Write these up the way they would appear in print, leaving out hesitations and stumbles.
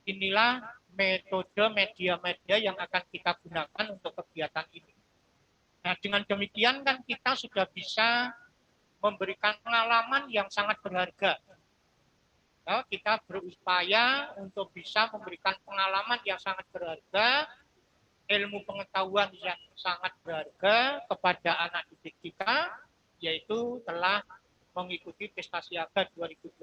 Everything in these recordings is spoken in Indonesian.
inilah metode media-media yang akan kita gunakan untuk kegiatan ini. Nah, dengan demikian kan kita sudah bisa memberikan pengalaman yang sangat berharga. Ya, kita berupaya untuk bisa memberikan pengalaman yang sangat berharga, ilmu pengetahuan yang sangat berharga kepada anak didik kita, yaitu telah mengikuti Pesta Siaga 2021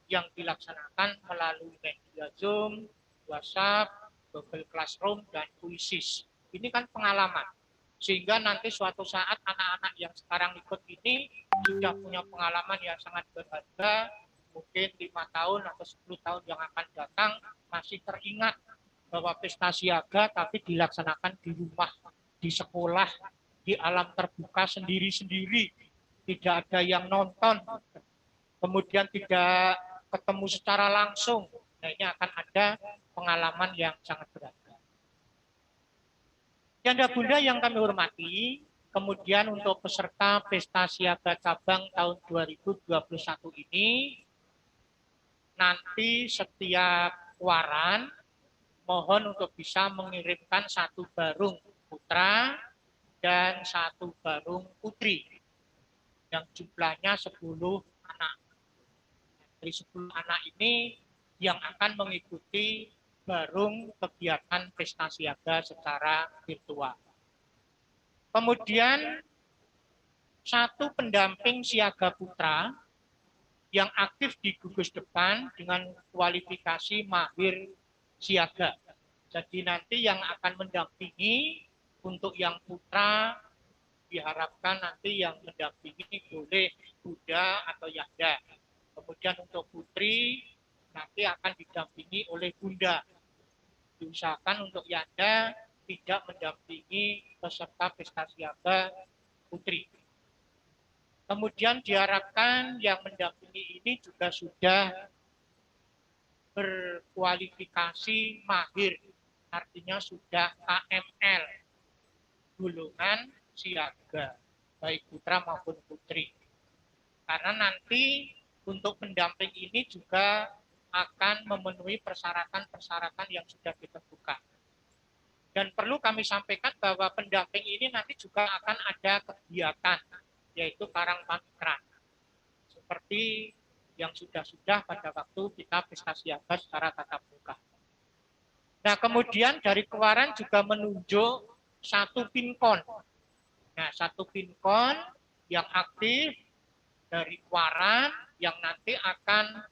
yang dilaksanakan melalui media Zoom, WhatsApp, Google Classroom, dan Quizzes. Ini kan pengalaman. Sehingga nanti suatu saat anak-anak yang sekarang ikut ini sudah punya pengalaman yang sangat berharga, mungkin 5 tahun atau 10 tahun yang akan datang masih teringat bahwa pesta siaga tapi dilaksanakan di rumah, di sekolah, di alam terbuka sendiri-sendiri, tidak ada yang nonton, kemudian tidak ketemu secara langsung. Nah, ini akan ada pengalaman yang sangat berharga. Janda Bunda yang kami hormati, kemudian untuk peserta Pesta Siaga Cabang tahun 2021 ini, nanti setiap waran mohon untuk bisa mengirimkan 1 barung putra dan 1 barung putri yang jumlahnya 10 anak. Dari 10 anak ini yang akan mengikuti barung kegiatan Pesta Siaga secara virtual. Kemudian 1 pendamping siaga putra yang aktif di gugus depan dengan kualifikasi mahir siaga. Jadi nanti yang akan mendampingi untuk yang putra diharapkan nanti yang mendampingi boleh Bunda atau Yanda. Kemudian untuk putri nanti akan didampingi oleh Bunda. Diusahakan untuk Yanda tidak mendampingi peserta Pesta Siaga putri. Kemudian diharapkan yang mendampingi ini juga sudah berkualifikasi mahir, artinya sudah KML, golongan siaga, baik putra maupun putri. Karena nanti untuk pendamping ini juga akan memenuhi persyaratan-persyaratan yang sudah ditentukan. Dan perlu kami sampaikan bahwa pendamping ini nanti juga akan ada kegiatan, yaitu karang pamikran. Seperti yang sudah-sudah pada waktu kita Pesta Siaga secara tatap muka. Nah, kemudian dari Kewaran juga menunjuk 1 pinkon. Nah, 1 pinkon yang aktif dari Kewaran yang nanti akan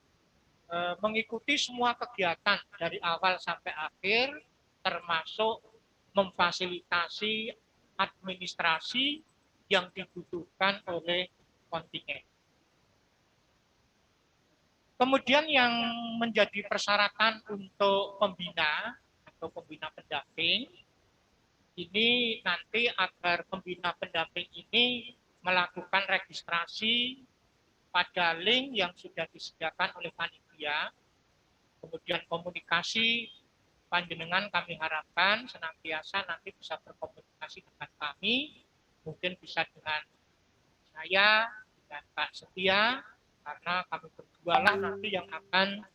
mengikuti semua kegiatan dari awal sampai akhir, termasuk memfasilitasi administrasi yang dibutuhkan oleh kontingen. Kemudian yang menjadi persyaratan untuk pembina atau pembina pendamping, ini nanti agar pembina pendamping ini melakukan registrasi pada link yang sudah disediakan oleh panitia, kemudian komunikasi panjenengan kami harapkan senantiasa nanti bisa berkomunikasi dengan kami, mungkin bisa dengan saya, dengan Pak Setia, karena kami berdua lah nanti yang akan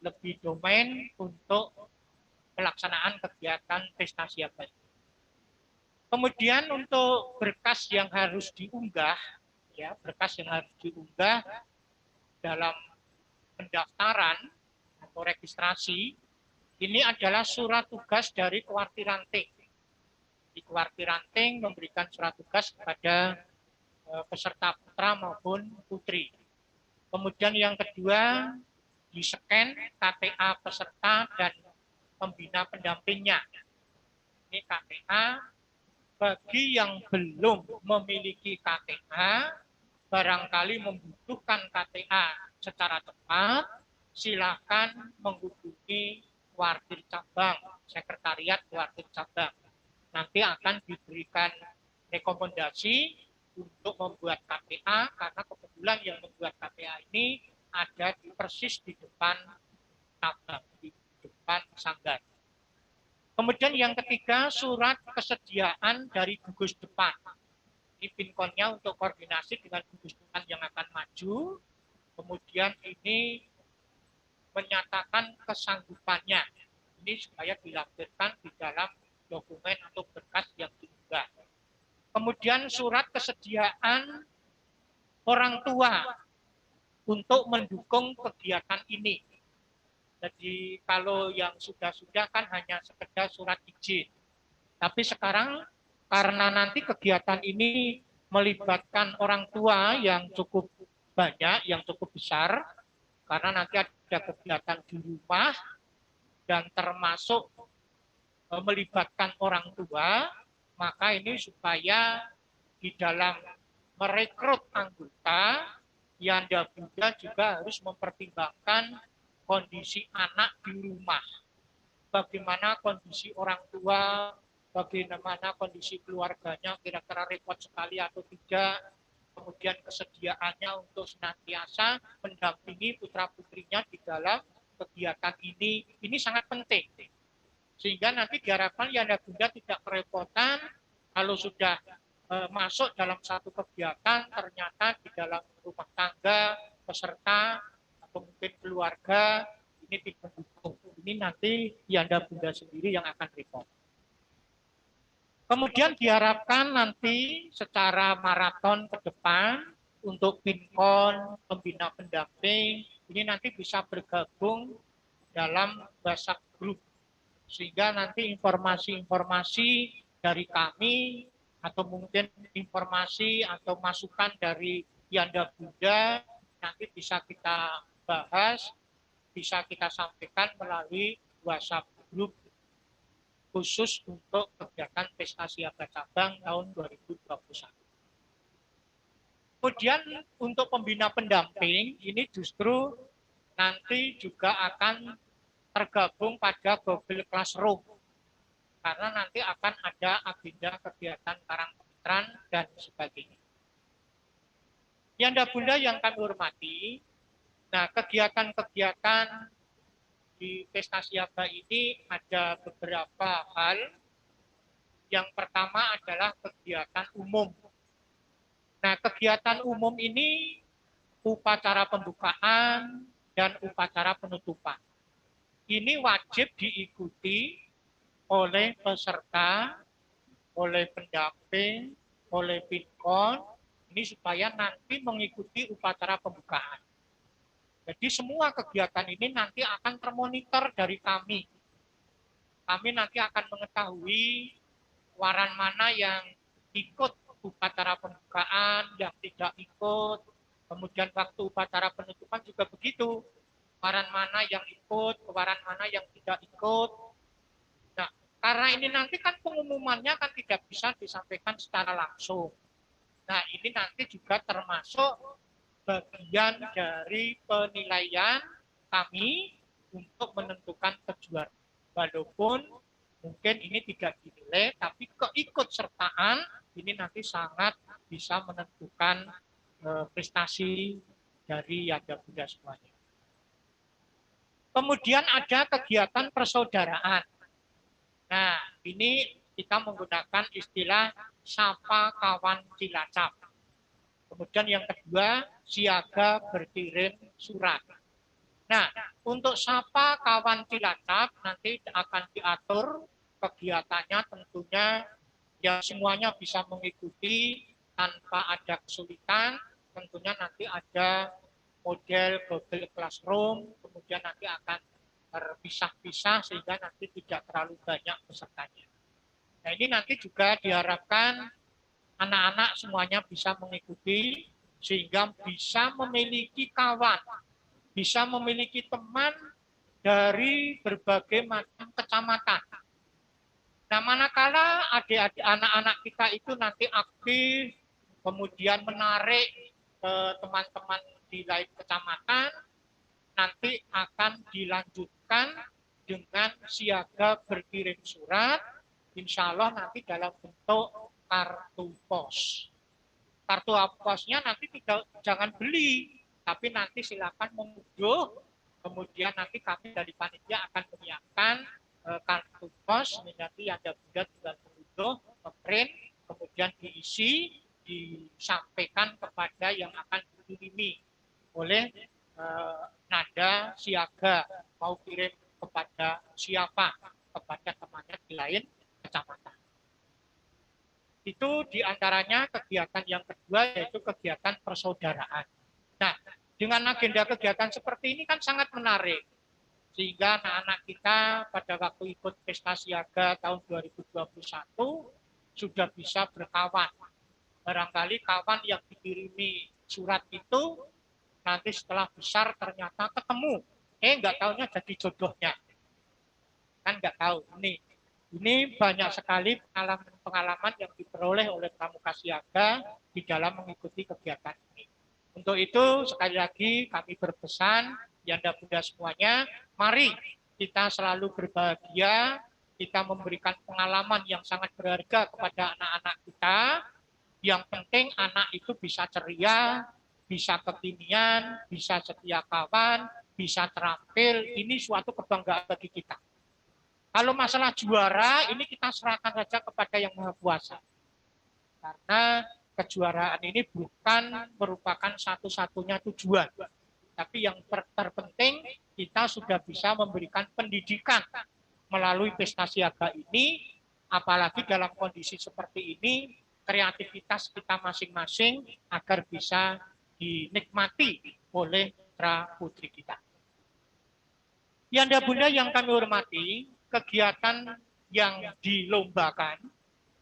lebih domain untuk pelaksanaan kegiatan Pesta Siaga. Kemudian untuk berkas yang harus diunggah, ya berkas yang harus diunggah dalam pendaftaran atau registrasi, ini adalah surat tugas dari Kewarti Ranting. Di Kewarti Ranting memberikan surat tugas kepada peserta putra maupun putri. Kemudian yang kedua, di-scan KTA peserta dan pembina pendampingnya. Ini KTA, bagi yang belum memiliki KTA, barangkali membutuhkan KTA secara cepat, silakan menghubungi Kuartir Cabang, Sekretariat Kuartir Cabang. Nanti akan diberikan rekomendasi untuk membuat KTA, karena kebetulan yang membuat KTA ini ada di persis di depan cabang, di depan sanggar. Kemudian yang ketiga, surat kesediaan dari gugus depan. Ini pinkonnya untuk koordinasi dengan gugus depan yang akan maju. Kemudian ini menyatakan kesanggupannya. Ini supaya dilampirkan di dalam dokumen atau berkas yang diunggah. Kemudian surat kesediaan orang tua untuk mendukung kegiatan ini. Jadi kalau yang sudah-sudah kan hanya sekedar surat izin. Tapi sekarang karena nanti kegiatan ini melibatkan orang tua yang cukup banyak, yang cukup besar, karena nanti ada kegiatan di rumah dan termasuk melibatkan orang tua, maka ini supaya di dalam merekrut anggota, Yanda Bunda juga harus mempertimbangkan kondisi anak di rumah. Bagaimana kondisi orang tua, bagaimana kondisi keluarganya, kira-kira repot sekali atau tidak, kemudian kesediaannya untuk senantiasa mendampingi putra-putrinya di dalam kegiatan ini sangat penting. Sehingga nanti diharapkan Yanda Bunda tidak kerepotan kalau sudah masuk dalam satu kegiatan, ternyata di dalam rumah tangga, peserta, atau mungkin keluarga, ini tidak mendukung. Ini nanti Yanda Bunda sendiri yang akan repot. Kemudian diharapkan nanti secara maraton ke depan untuk Pinkon, pembina pendamping, ini nanti bisa bergabung dalam WhatsApp group. Sehingga nanti informasi-informasi dari kami atau mungkin informasi atau masukan dari Yanda Bunda nanti bisa kita bahas, bisa kita sampaikan melalui WhatsApp group khusus untuk kegiatan Pesta Siaga Cabang tahun 2021. Kemudian untuk pembina pendamping ini justru nanti juga akan tergabung pada Google Classroom karena nanti akan ada agenda kegiatan karangpetran dan sebagainya. Yanda Bunda yang kami hormati, nah kegiatan-kegiatan di Pesta Siaga ini ada beberapa hal. Yang pertama adalah kegiatan umum. Nah, kegiatan umum ini upacara pembukaan dan upacara penutupan. Ini wajib diikuti oleh peserta, oleh pendamping, oleh Pinkon, ini supaya nanti mengikuti upacara pembukaan. Jadi semua kegiatan ini nanti akan termonitor dari kami. Kami nanti akan mengetahui waran mana yang ikut upacara pembukaan, yang tidak ikut. Kemudian waktu upacara penutupan juga begitu. Waran mana yang ikut, waran mana yang tidak ikut. Nah, karena ini nanti kan pengumumannya kan tidak bisa disampaikan secara langsung. Nah, ini nanti juga termasuk bagian dari penilaian kami untuk menentukan kejuaraan. Walaupun mungkin ini tidak dinilai, tapi keikutsertaan ini nanti sangat bisa menentukan prestasi dari Yanda Bunda semuanya. Kemudian ada kegiatan persaudaraan. Nah, ini kita menggunakan istilah sapa kawan Cilacap. Kemudian yang kedua, siaga berkirim surat. Nah, untuk sapa kawan Cilacap nanti akan diatur kegiatannya tentunya yang semuanya bisa mengikuti tanpa ada kesulitan. Tentunya nanti ada model Google Classroom, kemudian nanti akan terpisah-pisah sehingga nanti tidak terlalu banyak pesertanya. Nah, ini nanti juga diharapkan anak-anak semuanya bisa mengikuti sehingga bisa memiliki kawan, bisa memiliki teman dari berbagai macam kecamatan. Nah, manakala adik-adik anak-anak kita itu nanti aktif, kemudian menarik teman-teman di lain kecamatan, nanti akan dilanjutkan dengan siaga berkirim surat, insya Allah nanti dalam bentuk kartu pos. Kartu posnya nanti tidak, jangan beli, tapi nanti silakan mengunduh, kemudian nanti kami dari panitia akan menyiapkan kartu pos, nanti Yanda Bunda tinggal mengunduh, print, kemudian diisi, disampaikan kepada yang akan dikirimi oleh nada siaga kepada siapa, kepada temannya di lain kecamatan. Itu diantaranya kegiatan yang kedua, yaitu kegiatan persaudaraan. Nah, dengan agenda kegiatan seperti ini kan sangat menarik, sehingga anak-anak kita pada waktu ikut pesta siaga tahun 2021 sudah bisa berkawan. Barangkali kawan yang dikirimi surat itu nanti setelah besar ternyata ketemu, nggak taunya jadi jodohnya, kan nggak tahu. Ini banyak sekali pengalaman yang diperoleh oleh pramuka siaga di dalam mengikuti kegiatan ini. Untuk itu sekali lagi kami berpesan, Yanda Bunda semuanya, mari kita selalu berbahagia, kita memberikan pengalaman yang sangat berharga kepada anak-anak kita. Yang penting anak itu bisa ceria, bisa kekinian, bisa setia kawan, bisa terampil. Ini suatu kebanggaan bagi kita. Kalau masalah juara, ini kita serahkan saja kepada Yang Maha Kuasa. Karena kejuaraan ini bukan merupakan satu-satunya tujuan. Tapi yang terpenting, kita sudah bisa memberikan pendidikan melalui pesta siaga ini, apalagi dalam kondisi seperti ini, kreativitas kita masing-masing agar bisa dinikmati oleh putra putri kita. Yanda Bunda yang kami hormati, kegiatan yang dilombakan,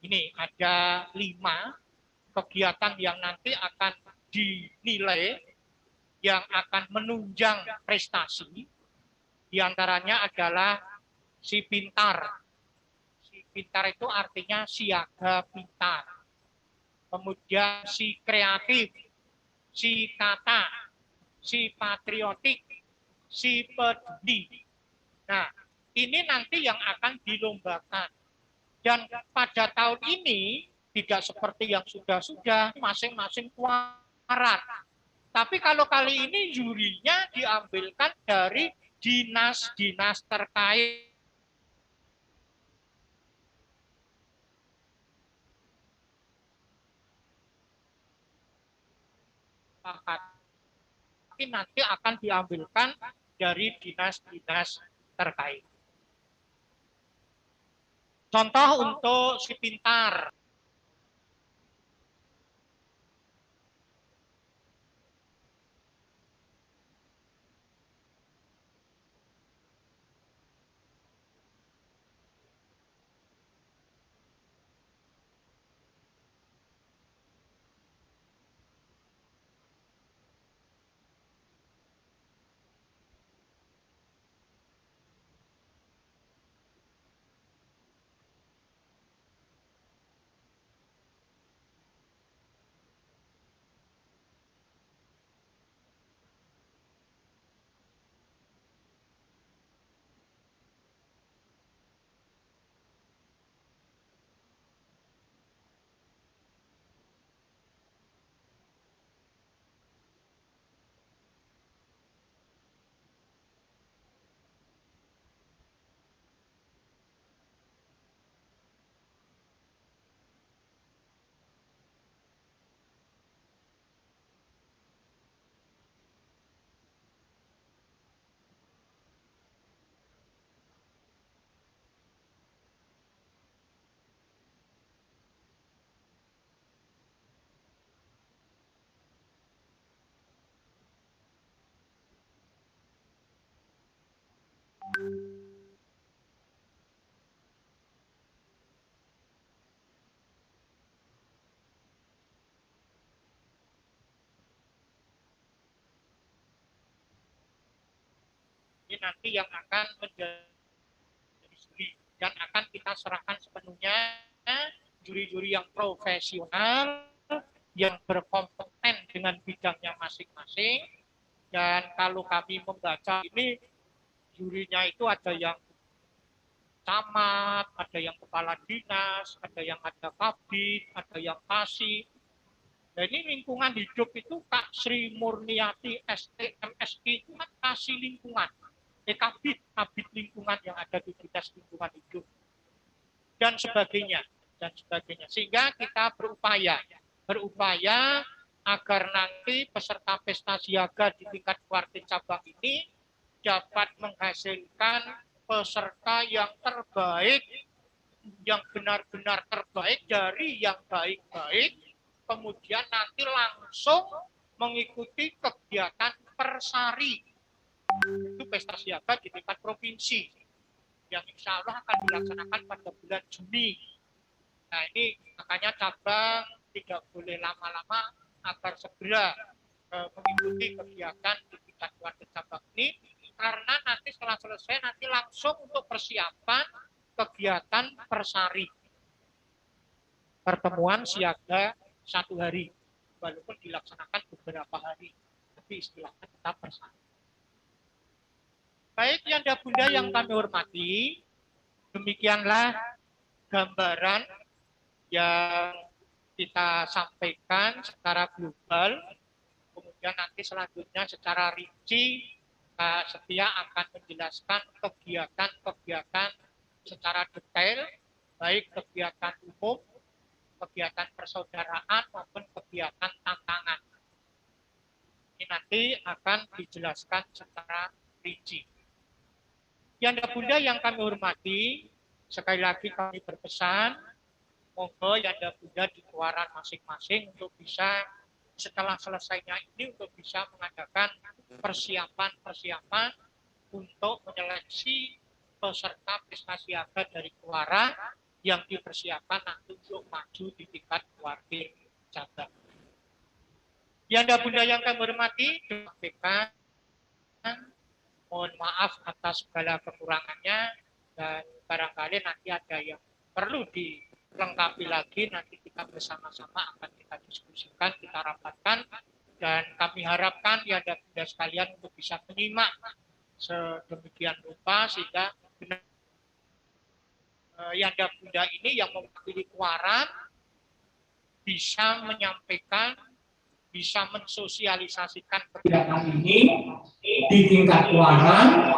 ini ada 5 kegiatan yang nanti akan dinilai, yang akan menunjang prestasi. Di antaranya adalah si pintar. Si pintar itu artinya siaga pintar. Kemudian si kreatif, si tata, si patriotik, si peduli. Nah, ini nanti yang akan dilombakan. Dan pada tahun ini tidak seperti yang sudah-sudah, masing-masing kuaran. Tapi kalau kali ini jurinya diambilkan dari dinas-dinas terkait. Tapi nanti akan diambilkan dari dinas-dinas terkait. Contoh untuk si pintar. Ini nanti yang akan menjadi juri dan akan kita serahkan sepenuhnya juri-juri yang profesional, yang berkompeten dengan bidangnya masing-masing. Dan kalau kami membaca ini, jurinya itu ada yang camat, ada yang kepala dinas, ada yang ada kabid, ada yang kasih. Dan ini lingkungan hidup itu Kak Sri Murniati STMSI itu kan kasih lingkungan. Kabid lingkungan yang ada di dinas lingkungan hidup dan sebagainya, sehingga kita berupaya agar nanti peserta pesta siaga di tingkat kuartil cabang ini dapat menghasilkan peserta yang terbaik, yang benar-benar terbaik dari yang baik-baik, kemudian nanti langsung mengikuti kegiatan persari. Itu pesta siaga di tingkat provinsi, yang insya Allah akan dilaksanakan pada bulan Juni. Nah ini makanya cabang tidak boleh lama-lama agar segera mengikuti kegiatan di tingkat warga cabang ini, karena nanti setelah selesai nanti langsung untuk persiapan kegiatan persari. Pertemuan siaga 1 hari, walaupun dilaksanakan beberapa hari, tapi istilahnya tetap persari. Baik Yanda Bunda yang kami hormati, demikianlah gambaran yang kita sampaikan secara global. Kemudian nanti selanjutnya secara rinci Kak Setia akan menjelaskan kegiatan-kegiatan secara detail, baik kegiatan umum, kegiatan persaudaraan maupun kegiatan tantangan. Ini nanti akan dijelaskan secara rinci. Yanda Bunda yang kami hormati, sekali lagi kami berpesan, monggo Yanda Bunda di keluaran masing-masing untuk bisa setelah selesainya ini untuk bisa mengadakan persiapan-persiapan untuk menyeleksi peserta pesta siaga dari keluarga yang dipersiapkan nanti untuk maju di tingkat keluarga cabang. Yanda Bunda yang kami hormati, sampaikan mohon maaf atas segala kekurangannya, dan barangkali nanti ada yang perlu dilengkapi lagi, nanti kita bersama-sama akan kita diskusikan, kita rapatkan, dan kami harapkan Yanda Bunda sekalian untuk bisa menyimak sedemikian rupa sehingga Yanda Bunda ini yang mewakili keluaran bisa menyampaikan, bisa mensosialisasikan kegiatan ini di tingkat keluaran,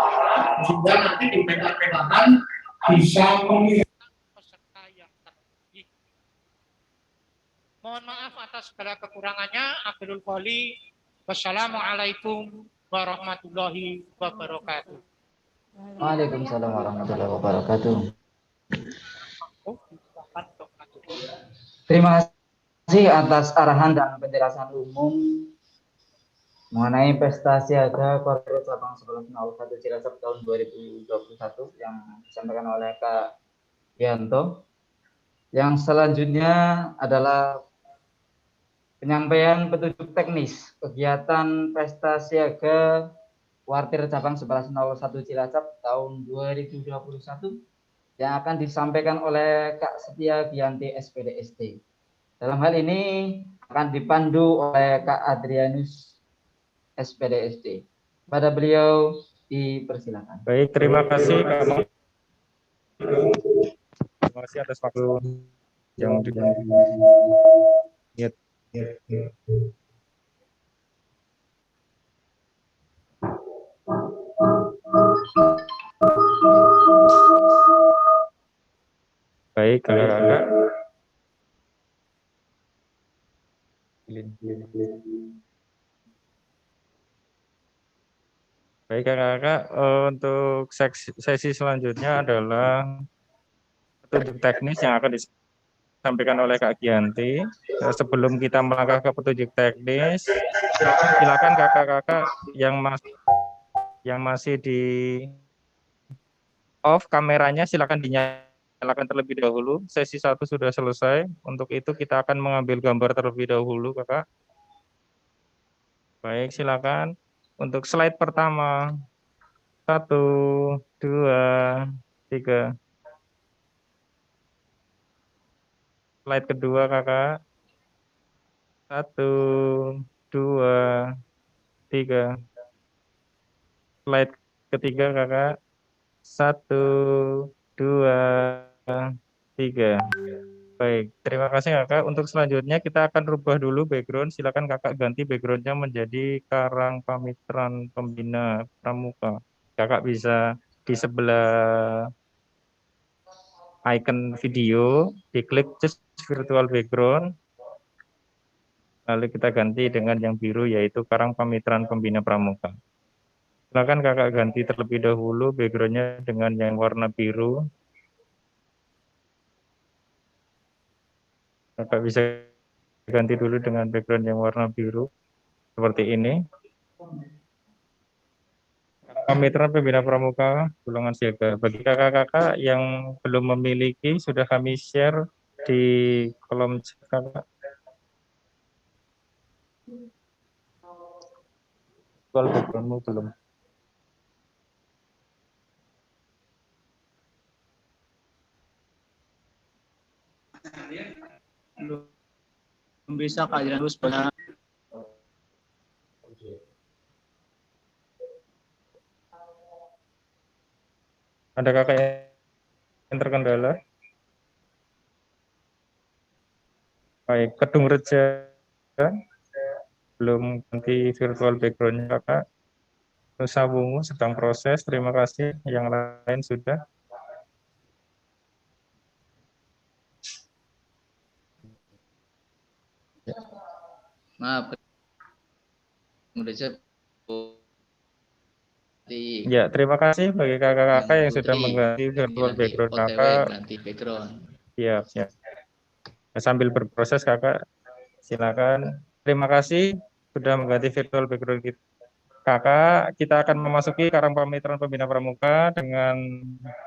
juga nanti di tingkat bisa memilihkan peserta yang terbaik. Mohon maaf atas segala kekurangannya. Akhirul qouli, wassalamualaikum warahmatullahi wabarakatuh. Waalaikumsalam warahmatullahi wabarakatuh. Terima kasih atas arahan dan penjelasan umum mengenai pesta siaga Koramil Cabang 1101 Cilacap tahun 2021 yang disampaikan oleh Kak Yanto. Yang selanjutnya adalah penyampaian petunjuk teknis kegiatan pesta siaga Wartir Cabang 1101 Cilacap tahun 2021 yang akan disampaikan oleh Kak Setia Gianti SPDST. Dalam hal ini akan dipandu oleh Kak Adrianus SPDST. Pada beliau dipersilakan. Baik, terima kasih Kak. Terima kasih atas waktu yang diberikan. Baik, kakak-kakak. Baik, kakak-kakak. Untuk sesi selanjutnya adalah petunjuk teknis yang akan disampaikan oleh Kak Gianti. Sebelum kita melangkah ke petunjuk teknis, silakan kakak-kakak yang masih di off kameranya silakan dinyalakan terlebih dahulu. Sesi 1 sudah selesai. Untuk itu kita akan mengambil gambar terlebih dahulu, kakak. Baik, silakan. Untuk slide pertama, 1, 2, 3. Slide kedua, kakak. 1, 2, 3. Slide ketiga, kakak. 1, 2, 3. Baik, terima kasih kakak. Untuk selanjutnya kita akan rubah dulu background. Silakan kakak ganti backgroundnya menjadi Karang Pamitran Pembina Pramuka. Kakak bisa di sebelah icon video, diklik just virtual background. Lalu kita ganti dengan yang biru yaitu Karang Pamitran Pembina Pramuka. Silakan kakak ganti terlebih dahulu backgroundnya dengan yang warna biru. Kakak bisa ganti dulu dengan background yang warna biru seperti ini. Mitra Pembina Pramuka Golongan Siaga. Bagi kakak-kakak yang belum memiliki, sudah kami share di kolom chat kakak. Kalau backgroundmu belum. Belum bisa Kak Adrianus pada Ada kakak yang terkendala? Baik, Kedung Reja belum ganti virtual background-nya kakak. Nusa Wungu sedang proses, terima kasih. Yang lain sudah. maaf. Ya, terima kasih bagi kakak-kakak yang sudah Putri. mengganti virtual Ini nanti background OTW kakak. ganti background. Siap, siap. Sambil berproses kakak, silakan. Terima kasih sudah mengganti virtual background kita. Kakak, kita akan memasuki Karang Pamitraan Pembina Pramuka dengan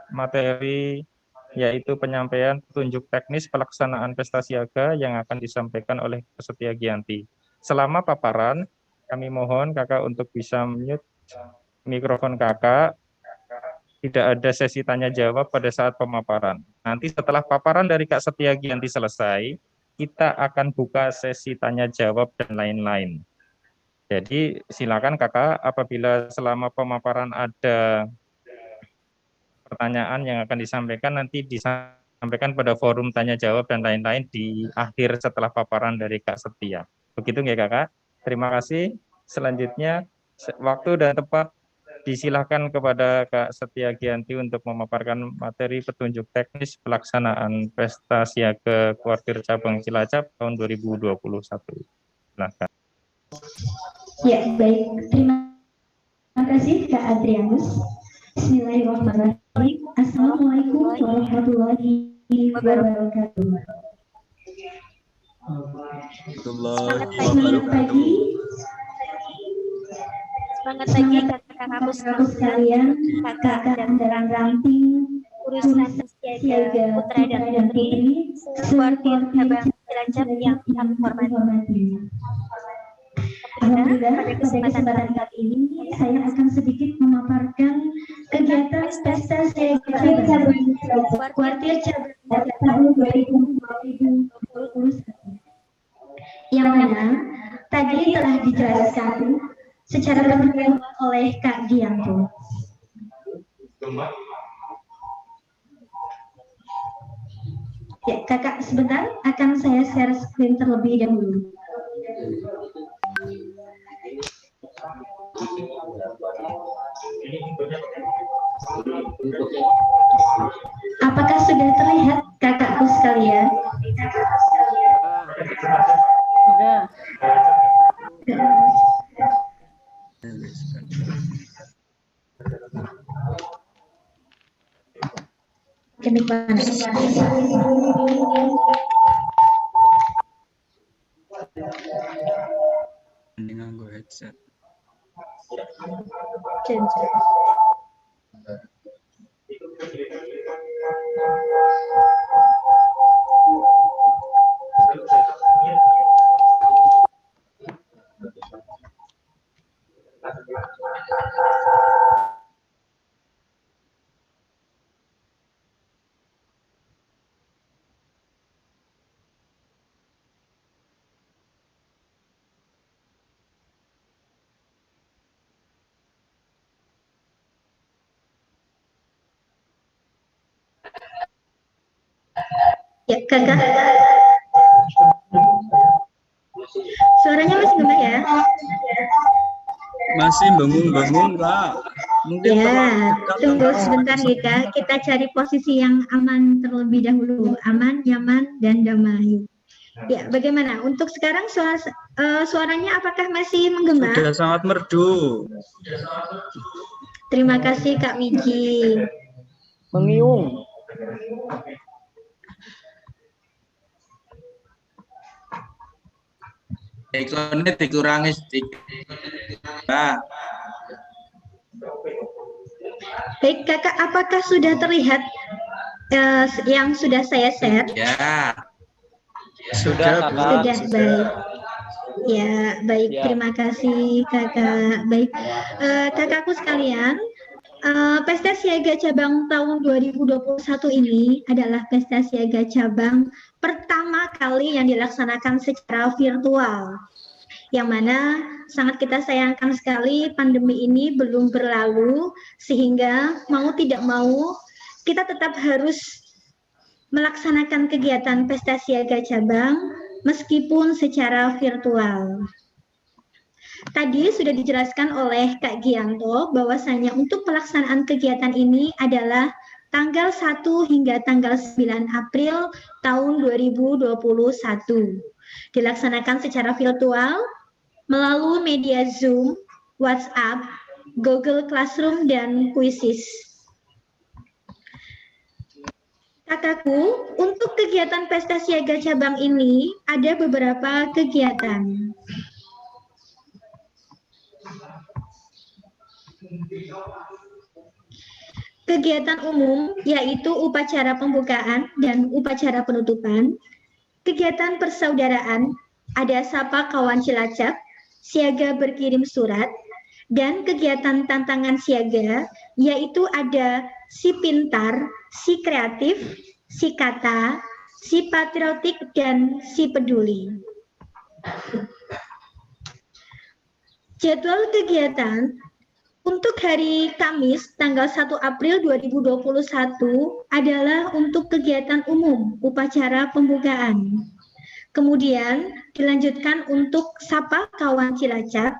materi yaitu penyampaian petunjuk teknis pelaksanaan pesta siaga yang akan disampaikan oleh Setia Giyanti. Selama paparan, kami mohon kakak untuk bisa mute mikrofon kakak. Tidak ada sesi tanya jawab pada saat pemaparan. Nanti setelah paparan dari Kak Setia Giyanti selesai, kita akan buka sesi tanya jawab dan lain-lain. Jadi silakan kakak, apabila selama pemaparan ada pertanyaan yang akan disampaikan, nanti disampaikan pada forum tanya jawab dan lain-lain di akhir setelah paparan dari Kak Setia. Begitu ya kakak? Terima kasih. Selanjutnya, waktu dan tempat disilahkan kepada Kak Setia Giyanti untuk memaparkan materi petunjuk teknis pelaksanaan Pesta Siaga Kuartir Cabang Cilacap tahun 2021. Silakan. Ya, baik. Terima kasih Kak Adrianus. Bismillahirrahmanirrahim. Assalamualaikum warahmatullahi wabarakatuh. Selamat pagi. Selamat pagi kakak-kakakku sekalian, kakak dan ranting urusan siaga putra dan putri Kuartir Cabang Cilacap yang kami hormati. Alhamdulillah, pada kesempatan kali ini saya akan sedikit memaparkan kegiatan pesta siaga cabang Kuartir Cabang tahun 2021 yang mana tadi telah dijelaskan secara lebih oleh Kak Giyanti. Ya, kakak sebentar akan saya share screen terlebih dahulu. Apakah sudah terlihat kakakku sekalian? Sudah. Kemik panas. Dengan gue headset. Ya, kakak. Suaranya masih gembira ya? Masih bangun-bangun Kak. Mungkin Ya, tunggu sebentar ya Kak. Kita cari posisi yang aman terlebih dahulu. Aman, nyaman, dan damai. Ya, bagaimana? Untuk sekarang suaranya apakah masih menggema? Sudah sangat merdu. Terima kasih Kak Wiji. Mengiung. Ikonnya dikurangi sedikit. Nah, Baik Kakak, apakah sudah terlihat yang sudah saya share? ya. Sudah, Kakak. Sudah, baik. Ya, baik. Ya. Terima kasih Kakak. Baik, kakakku sekalian, Pesta Siaga Cabang tahun 2021 ini adalah Pesta Siaga Cabang pertama kali yang dilaksanakan secara virtual. Yang mana sangat kita sayangkan sekali pandemi ini belum berlalu, sehingga mau tidak mau kita tetap harus melaksanakan kegiatan Pesta Siaga Cabang meskipun secara virtual. Tadi sudah dijelaskan oleh Kak Gianto bahwasanya untuk pelaksanaan kegiatan ini adalah tanggal 1 hingga tanggal 9 April tahun 2021. Dilaksanakan secara virtual melalui media Zoom, WhatsApp, Google Classroom, dan Quizzes. Kakakku, untuk kegiatan Pesta Siaga Cabang ini ada beberapa kegiatan. Kegiatan umum yaitu upacara pembukaan dan upacara penutupan. Kegiatan persaudaraan ada Sapa Kawan Cilacap, Siaga Berkirim Surat, dan kegiatan tantangan siaga yaitu ada Si Pintar, Si Kreatif, Si Kata, Si Patriotik, dan Si Peduli. Jadwal kegiatan untuk hari Kamis tanggal 1 April 2021 adalah untuk kegiatan umum upacara pembukaan. Kemudian dilanjutkan untuk Sapa Kawan Cilacap,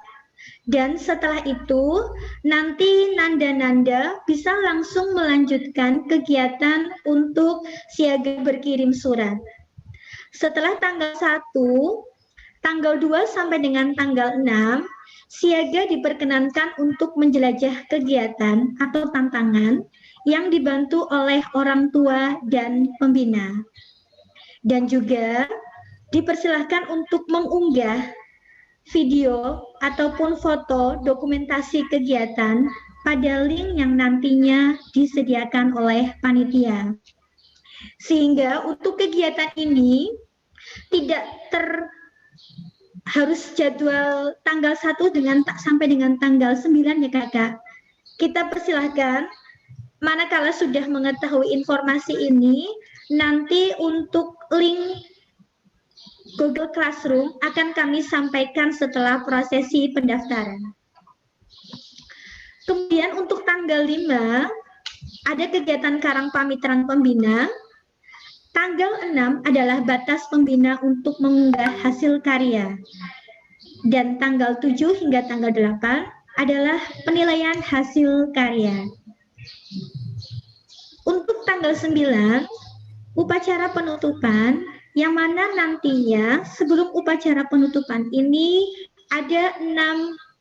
dan setelah itu nanti nanda-nanda bisa langsung melanjutkan kegiatan untuk Siaga Berkirim Surat. Setelah tanggal 1, tanggal 2 sampai dengan tanggal 6, siaga diperkenankan untuk menjelajah kegiatan atau tantangan yang dibantu oleh orang tua dan pembina. Dan juga dipersilahkan untuk mengunggah video ataupun foto dokumentasi kegiatan pada link yang nantinya disediakan oleh panitia. Sehingga untuk kegiatan ini tidak harus jadwal tanggal 1 sampai dengan tanggal 9 ya Kakak. Kita persilahkan manakala sudah mengetahui informasi ini, nanti untuk link Google Classroom akan kami sampaikan setelah prosesi pendaftaran. Kemudian untuk tanggal 5 ada kegiatan Karang Pamitran Pembina. Tanggal 6 adalah batas pembina untuk mengunggah hasil karya. Dan tanggal 7 hingga tanggal 8 adalah penilaian hasil karya. Untuk tanggal 9, upacara penutupan, yang mana nantinya sebelum upacara penutupan ini ada 6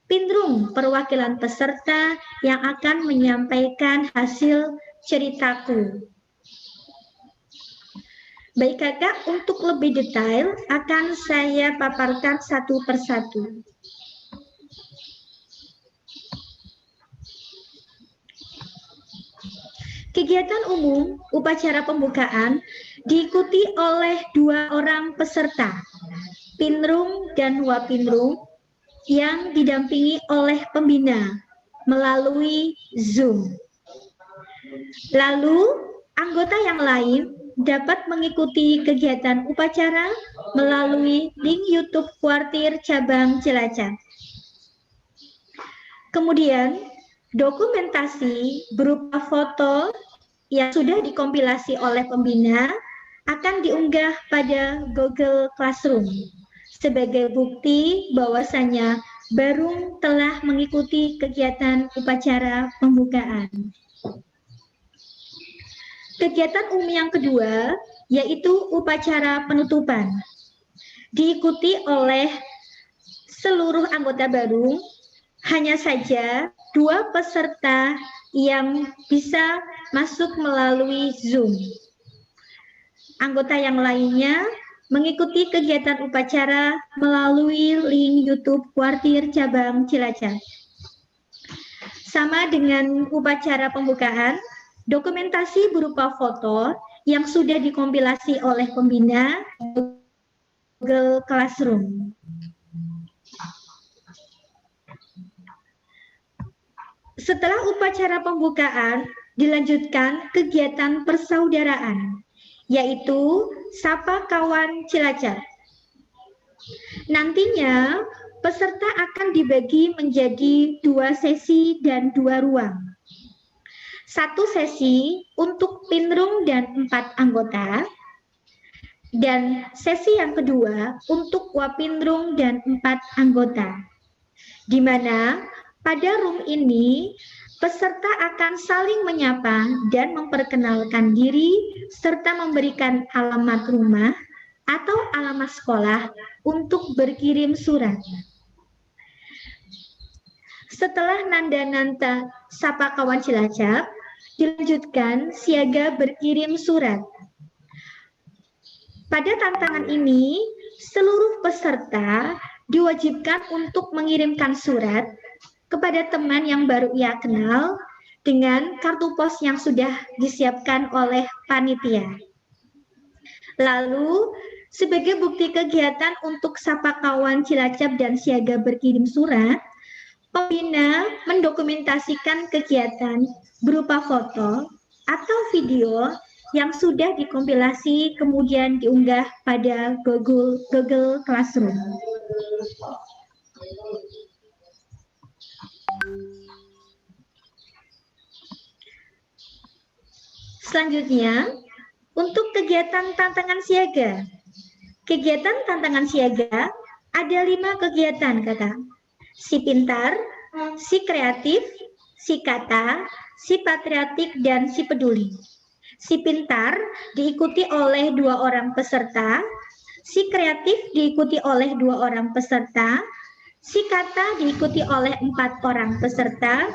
pindrung perwakilan peserta yang akan menyampaikan hasil ceritaku. Baik Kakak, untuk lebih detail akan saya paparkan satu persatu. Kegiatan umum upacara pembukaan diikuti oleh 2 orang peserta, Pinrung dan Wapinrung, yang didampingi oleh pembina melalui Zoom. Lalu anggota yang lain dapat mengikuti kegiatan upacara melalui link YouTube Kuartir Cabang Cilacap. Kemudian, dokumentasi berupa foto yang sudah dikompilasi oleh pembina akan diunggah pada Google Classroom sebagai bukti bahwasanya Barung telah mengikuti kegiatan upacara pembukaan. Kegiatan umum yang kedua yaitu upacara penutupan. diikuti oleh seluruh anggota baru, hanya saja 2 peserta yang bisa masuk melalui Zoom. Anggota yang lainnya mengikuti kegiatan upacara melalui link YouTube Kuartir Cabang Cilacap. Sama dengan upacara pembukaan, dokumentasi berupa foto yang sudah dikompilasi oleh pembina Google Classroom. Setelah upacara pembukaan, dilanjutkan kegiatan persaudaraan, yaitu Sapa Kawan Cilacap. Nantinya, peserta akan dibagi menjadi 2 sesi dan 2 ruang. 1 sesi untuk Pinrung dan 4 anggota, dan sesi yang kedua untuk Wapinrung dan 4 anggota, di mana pada room ini, peserta akan saling menyapa dan memperkenalkan diri serta memberikan alamat rumah atau alamat sekolah untuk berkirim surat. Setelah nanda-nanda Sapa Kawan Cilacap, dilanjutkan siaga berkirim surat. Pada tantangan ini, seluruh peserta diwajibkan untuk mengirimkan surat kepada teman yang baru ia kenal dengan kartu pos yang sudah disiapkan oleh panitia. Lalu, sebagai bukti kegiatan untuk Sapa Kawan Cilacap dan siaga berkirim surat, pembina mendokumentasikan kegiatan berupa foto atau video yang sudah dikompilasi kemudian diunggah pada Google Classroom. Selanjutnya, untuk kegiatan tantangan siaga. Kegiatan tantangan siaga ada 5 kegiatan, Kakak. Si pintar, si kreatif, si kata, si patriotik, dan si peduli. Si pintar diikuti oleh 2 orang peserta, si kreatif diikuti oleh 2 orang peserta, si kata diikuti oleh 4 orang peserta,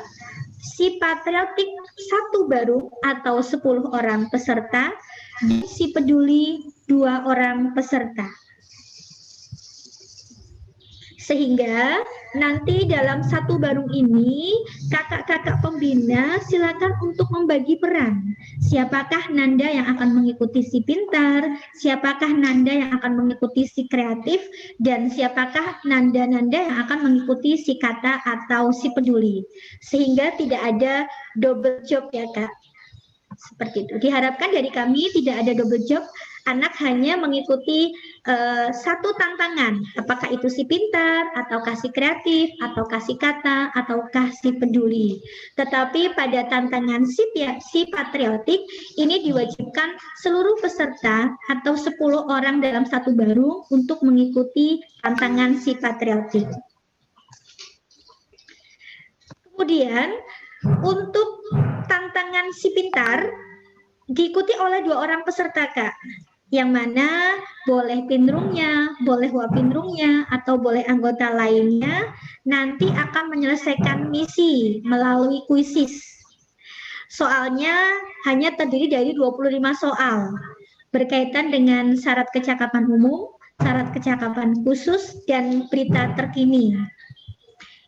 si patriotik 1 baru atau 10 orang peserta, dan si peduli 2 orang peserta. Sehingga nanti dalam 1 barung ini, kakak-kakak pembina silakan untuk membagi peran. Siapakah nanda yang akan mengikuti si pintar, siapakah nanda yang akan mengikuti si kreatif, dan siapakah nanda-nanda yang akan mengikuti si kata atau si peduli. Sehingga tidak ada double job ya Kak. Seperti itu. Diharapkan dari kami tidak ada double job, anak hanya mengikuti 1 tantangan, apakah itu si pintar, atau si kreatif, atau si kata, atau si peduli. Tetapi pada tantangan si patriotik, ini diwajibkan seluruh peserta atau 10 orang dalam 1 barung untuk mengikuti tantangan si patriotik. Kemudian, untuk tantangan si pintar, diikuti oleh 2 orang peserta, Kak. Yang mana boleh pinrungnya, boleh wapinrungnya, atau boleh anggota lainnya nanti akan menyelesaikan misi melalui kuisis. Soalnya hanya terdiri dari 25 soal berkaitan dengan syarat kecakapan umum, syarat kecakapan khusus, dan berita terkini.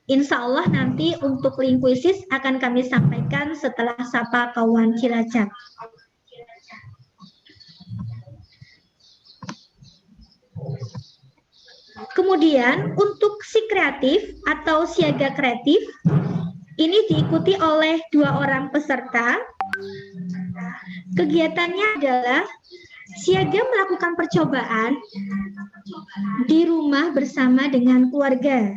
Insya Allah nanti untuk link kuisis akan kami sampaikan setelah Sapa Kawan Cilacap. Kemudian untuk si kreatif atau siaga kreatif, ini diikuti oleh 2 orang peserta. Kegiatannya adalah siaga melakukan percobaan di rumah bersama dengan keluarga.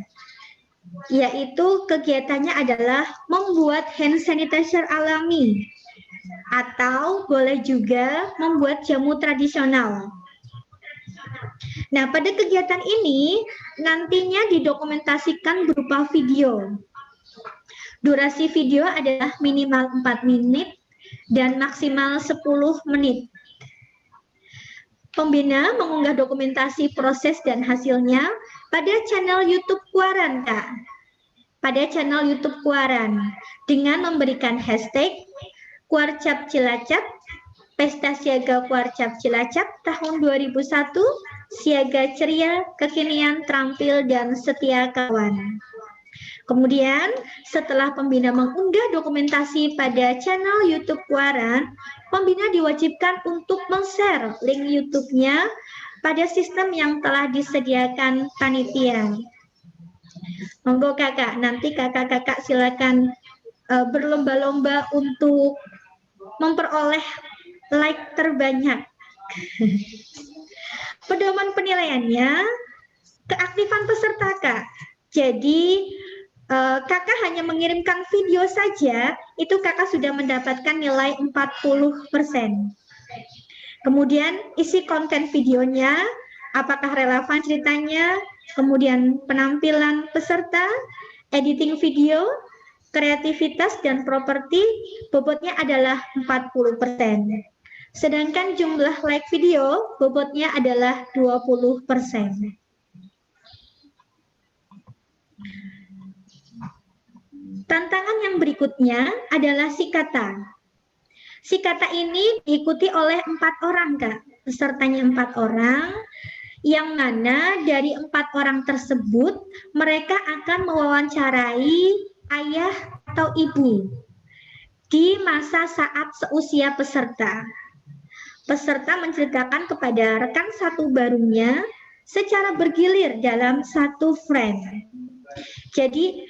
Yaitu kegiatannya adalah membuat hand sanitizer alami atau boleh juga membuat jamu tradisional. Nah, pada kegiatan ini nantinya didokumentasikan berupa video. Durasi video adalah minimal 4 menit dan maksimal 10 menit. pembina mengunggah dokumentasi proses dan hasilnya pada channel YouTube Kuaran, Kak. Pada channel YouTube Kuaran dengan memberikan hashtag Kuarcap Cilacap, Pesta Siaga Kuarcap Cilacap tahun 2001, siaga ceria, kekinian, terampil, dan setia kawan. Kemudian setelah pembina mengunggah dokumentasi pada channel YouTube Kuaran, pembina diwajibkan untuk men-share link YouTube-nya pada sistem yang telah disediakan panitia. Monggo kakak, nanti kakak-kakak silakan berlomba-lomba untuk memperoleh like terbanyak. Pedoman penilaiannya, keaktifan peserta, Kak. Jadi kakak hanya mengirimkan video saja, itu kakak sudah mendapatkan nilai 40%. Kemudian isi konten videonya, apakah relevan ceritanya, kemudian penampilan peserta, editing video, kreativitas dan properti, bobotnya adalah 40%. Sedangkan jumlah like video, bobotnya adalah 20%. Tantangan yang berikutnya adalah si kata. Si kata ini diikuti oleh 4 orang, Kak. Pesertanya 4 orang, yang mana dari 4 orang tersebut, mereka akan mewawancarai ayah atau ibu di masa saat seusia peserta. Peserta menceritakan kepada rekan satu barunya secara bergilir dalam satu frame. Jadi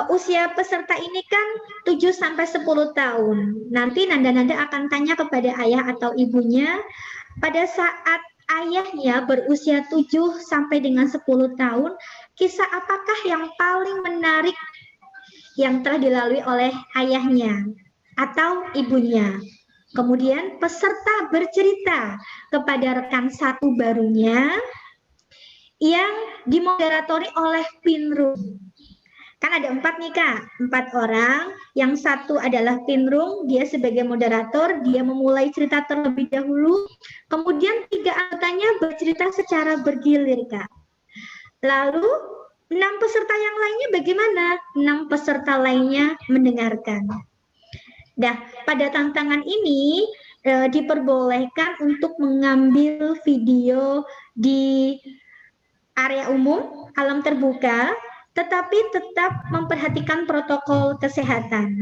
usia peserta ini kan 7-10 tahun. Nanti Nanda-Nanda akan tanya kepada ayah atau ibunya pada saat ayahnya berusia 7 sampai dengan 10 tahun, kisah apakah yang paling menarik yang telah dilalui oleh ayahnya atau ibunya. Kemudian peserta bercerita kepada rekan satu barunya yang dimoderatori oleh Pinrung. Kan ada 4 nih, Kak, 4 orang, yang satu adalah Pinrung, dia sebagai moderator, dia memulai cerita terlebih dahulu, kemudian 3 anggotanya bercerita secara bergilir, Kak. Lalu 6 peserta yang lainnya bagaimana? 6 peserta lainnya mendengarkan. Nah, pada tantangan ini diperbolehkan untuk mengambil video di area umum, alam terbuka, tetapi tetap memperhatikan protokol kesehatan.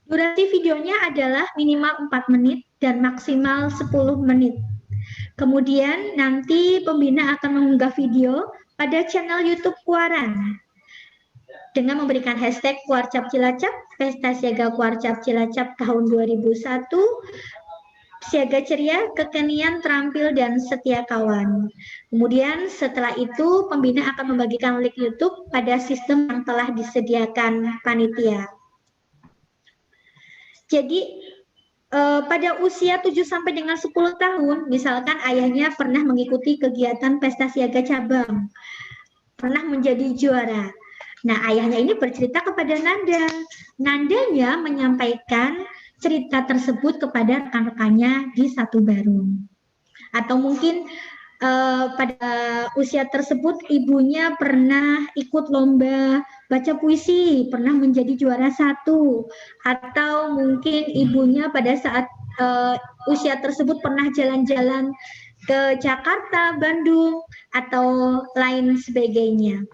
Durasi videonya adalah minimal 4 menit dan maksimal 10 menit. Kemudian nanti pembina akan mengunggah video pada channel YouTube Kuaran dengan memberikan hashtag Kuarcap Cilacap, Pesta Siaga Kuarcap Cilacap tahun 2001, siaga ceria, kekinian, terampil, dan setia kawan. Kemudian setelah itu pembina akan membagikan link YouTube pada sistem yang telah disediakan panitia. Jadi pada usia 7 sampai dengan 10 tahun, misalkan ayahnya pernah mengikuti kegiatan pesta siaga cabang, pernah menjadi juara. Nah, ayahnya ini bercerita kepada Nanda. Nandanya menyampaikan cerita tersebut kepada rekan-rekannya di satu baru. Atau mungkin pada usia tersebut ibunya pernah ikut lomba baca puisi, pernah menjadi juara 1. Atau mungkin ibunya pada saat usia tersebut pernah jalan-jalan ke Jakarta, Bandung, atau lain sebagainya.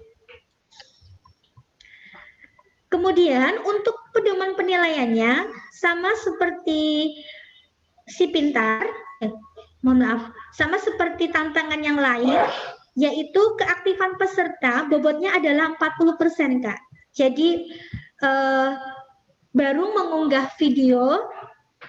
Kemudian untuk pedoman penilaiannya sama seperti si pintar, sama seperti tantangan yang lain, yaitu keaktifan peserta bobotnya adalah 40%, Kak. Jadi baru mengunggah video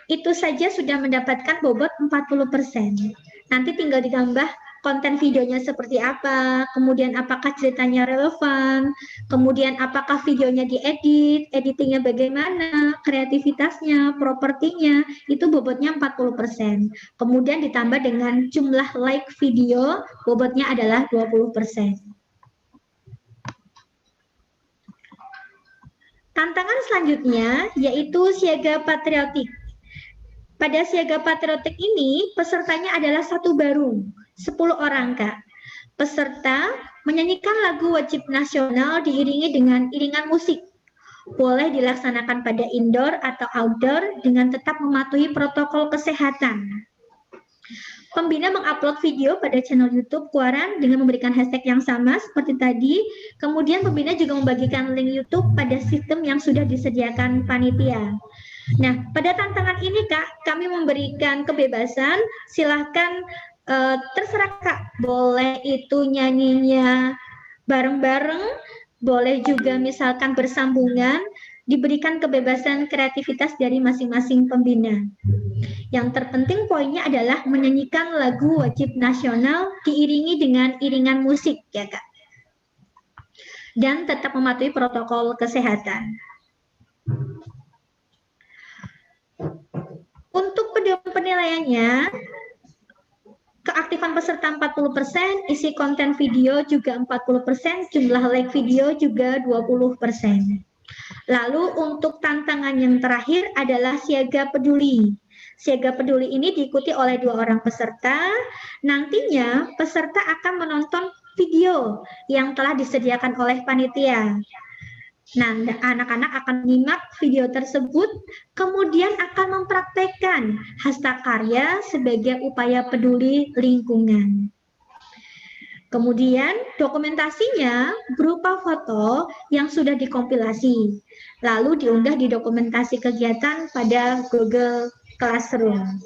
itu saja sudah mendapatkan bobot 40%. Nanti tinggal ditambah konten videonya seperti apa, kemudian apakah ceritanya relevan, kemudian apakah videonya diedit, editingnya bagaimana, kreativitasnya, propertinya, itu bobotnya 40%. Kemudian ditambah dengan jumlah like video, bobotnya adalah 20%. Tantangan selanjutnya yaitu siaga patriotik. pada siaga patriotik ini pesertanya adalah satu barung, 10 orang Kak. Peserta menyanyikan lagu wajib nasional diiringi dengan iringan musik. Boleh dilaksanakan pada indoor atau outdoor dengan tetap mematuhi protokol kesehatan. Pembina mengupload video pada channel YouTube Kuaran dengan memberikan hashtag yang sama seperti tadi. Kemudian pembina juga membagikan link YouTube pada sistem yang sudah disediakan panitia. Nah, pada tantangan ini Kak, kami memberikan kebebasan, silahkan terserah Kak, boleh itu nyanyinya bareng-bareng, boleh juga misalkan bersambungan, diberikan kebebasan kreativitas dari masing-masing pembina. Yang terpenting poinnya adalah menyanyikan lagu wajib nasional diiringi dengan iringan musik ya Kak. Dan tetap mematuhi protokol kesehatan. Untuk penilaiannya, keaktifan peserta 40%, isi konten video juga 40%, jumlah like video juga 20%. Lalu untuk tantangan yang terakhir adalah siaga peduli. Siaga peduli ini diikuti oleh 2 orang peserta. Nantinya peserta akan menonton video yang telah disediakan oleh panitia. Nah, anak-anak akan menyimak video tersebut, kemudian akan mempraktekkan hasta karya sebagai upaya peduli lingkungan. Kemudian dokumentasinya berupa foto yang sudah dikompilasi, lalu diunggah di dokumentasi kegiatan pada Google Classroom.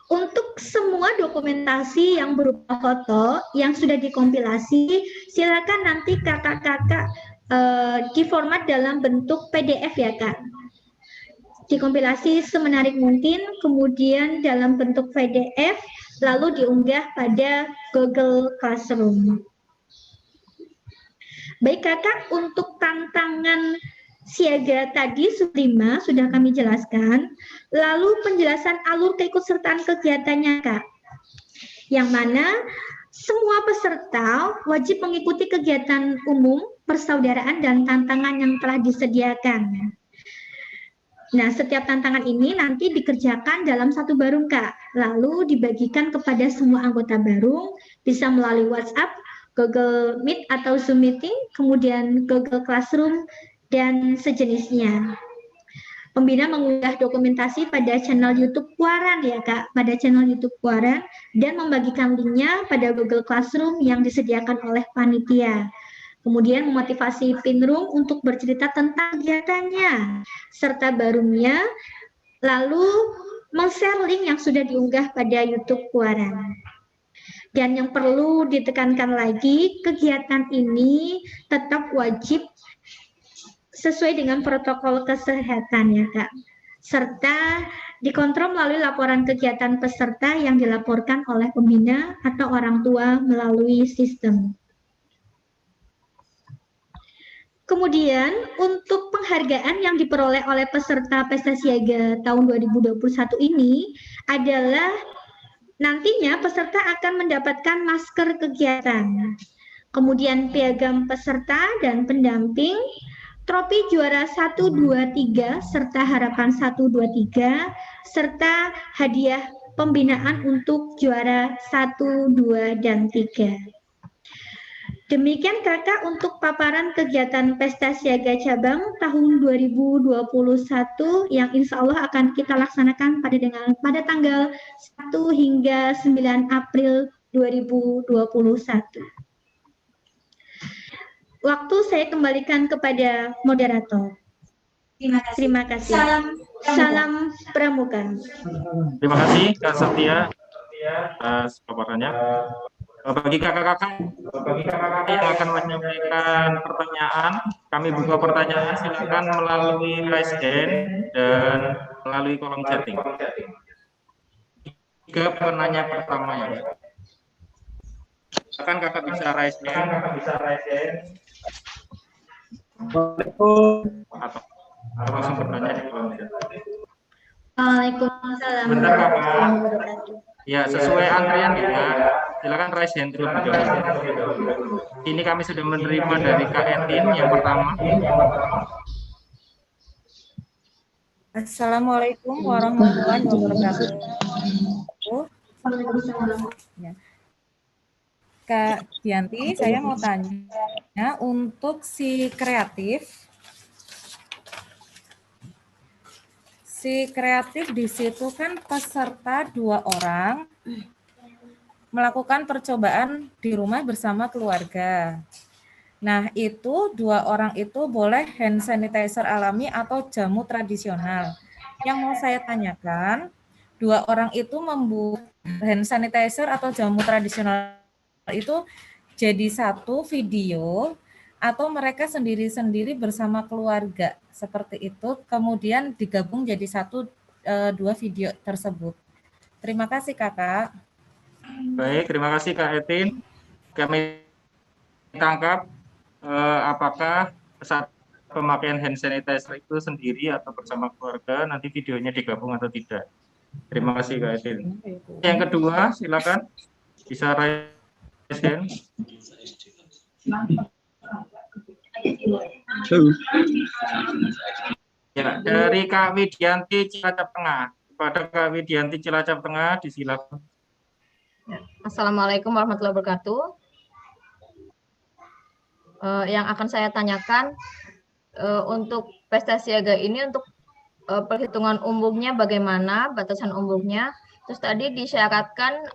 Untuk semua dokumentasi yang berupa foto yang sudah dikompilasi, silakan nanti kakak-kakak diformat dalam bentuk PDF ya Kak. Dikompilasi semenarik mungkin, kemudian dalam bentuk PDF, lalu diunggah pada Google Classroom. Baik Kakak, untuk tantangan siaga tadi 5 sudah kami jelaskan. Lalu penjelasan alur keikutsertaan kegiatannya Kak. Yang mana semua peserta wajib mengikuti kegiatan umum, persaudaraan, dan tantangan yang telah disediakan. Nah, setiap tantangan ini nanti dikerjakan dalam satu barung Kak. Lalu dibagikan kepada semua anggota barung, bisa melalui WhatsApp, Google Meet atau Zoom Meeting, kemudian Google Classroom, dan sejenisnya. Pembina mengunggah dokumentasi pada channel YouTube Kuaran ya Kak, pada channel YouTube Kuaran, dan membagikan linknya pada Google Classroom yang disediakan oleh panitia. Kemudian memotivasi pinroom untuk bercerita tentang kegiatannya, serta barungnya, lalu men-share link yang sudah diunggah pada YouTube Kuaran. Dan yang perlu ditekankan lagi, kegiatan ini tetap wajib sesuai dengan protokol kesehatan ya Kak, serta dikontrol melalui laporan kegiatan peserta yang dilaporkan oleh pembina atau orang tua melalui sistem. Kemudian untuk penghargaan yang diperoleh oleh peserta Pesta Siaga tahun 2021 ini adalah nantinya peserta akan mendapatkan masker kegiatan, kemudian piagam peserta dan pendamping, trofi juara 1, 2, 3, serta harapan 1, 2, 3, serta hadiah pembinaan untuk juara 1, 2, dan 3. Demikian Kakak untuk paparan kegiatan Pesta Siaga Cabang tahun 2021 yang insya Allah akan kita laksanakan pada tanggal 1 hingga 9 April 2021. Waktu saya kembalikan kepada moderator. Terima kasih. Salam Pramuka. Terima kasih Kak Setia atas paparannya. Bagi kakak-kakak yang akan menyampaikan pertanyaan, kami buka pertanyaan, silakan melalui raise hand dan melalui kolom chatting. Ke penanya pertama ya. Silakan kakak bisa raise hand. Atau langsung bertanya di kolom chat. Waalaikumsalam. Bentar kakak. Ya, sesuai antrian ya. Silakan raise hand terlebih dahulu. Ini kami sudah menerima dari Kak Entin yang pertama. Assalamualaikum warahmatullahi wabarakatuh. Ya. Kak Dianti, saya mau tanya untuk si kreatif di situ kan peserta 2 orang melakukan percobaan di rumah bersama keluarga. Nah, itu 2 orang itu boleh hand sanitizer alami atau jamu tradisional. Yang mau saya tanyakan, 2 orang itu membuat hand sanitizer atau jamu tradisional itu jadi satu video atau mereka sendiri-sendiri bersama keluarga seperti itu, kemudian digabung jadi 2 video tersebut. Terima kasih Kakak. Baik, terima kasih Kak Etin. Kami tangkap apakah saat pemakaian hand sanitizer itu sendiri atau bersama keluarga, nanti videonya digabung atau tidak. Terima kasih Kak Etin. Yang kedua, silakan bisa raise hand. Ya, dari Kak Widianti Cilacap Tengah. Kepada Kak Widianti Cilacap Tengah, disilakan. Assalamualaikum warahmatullahi wabarakatuh. Yang akan saya tanyakan untuk pesta siaga ini untuk perhitungan umumnya bagaimana, batasan umumnya. Terus tadi disyaratkan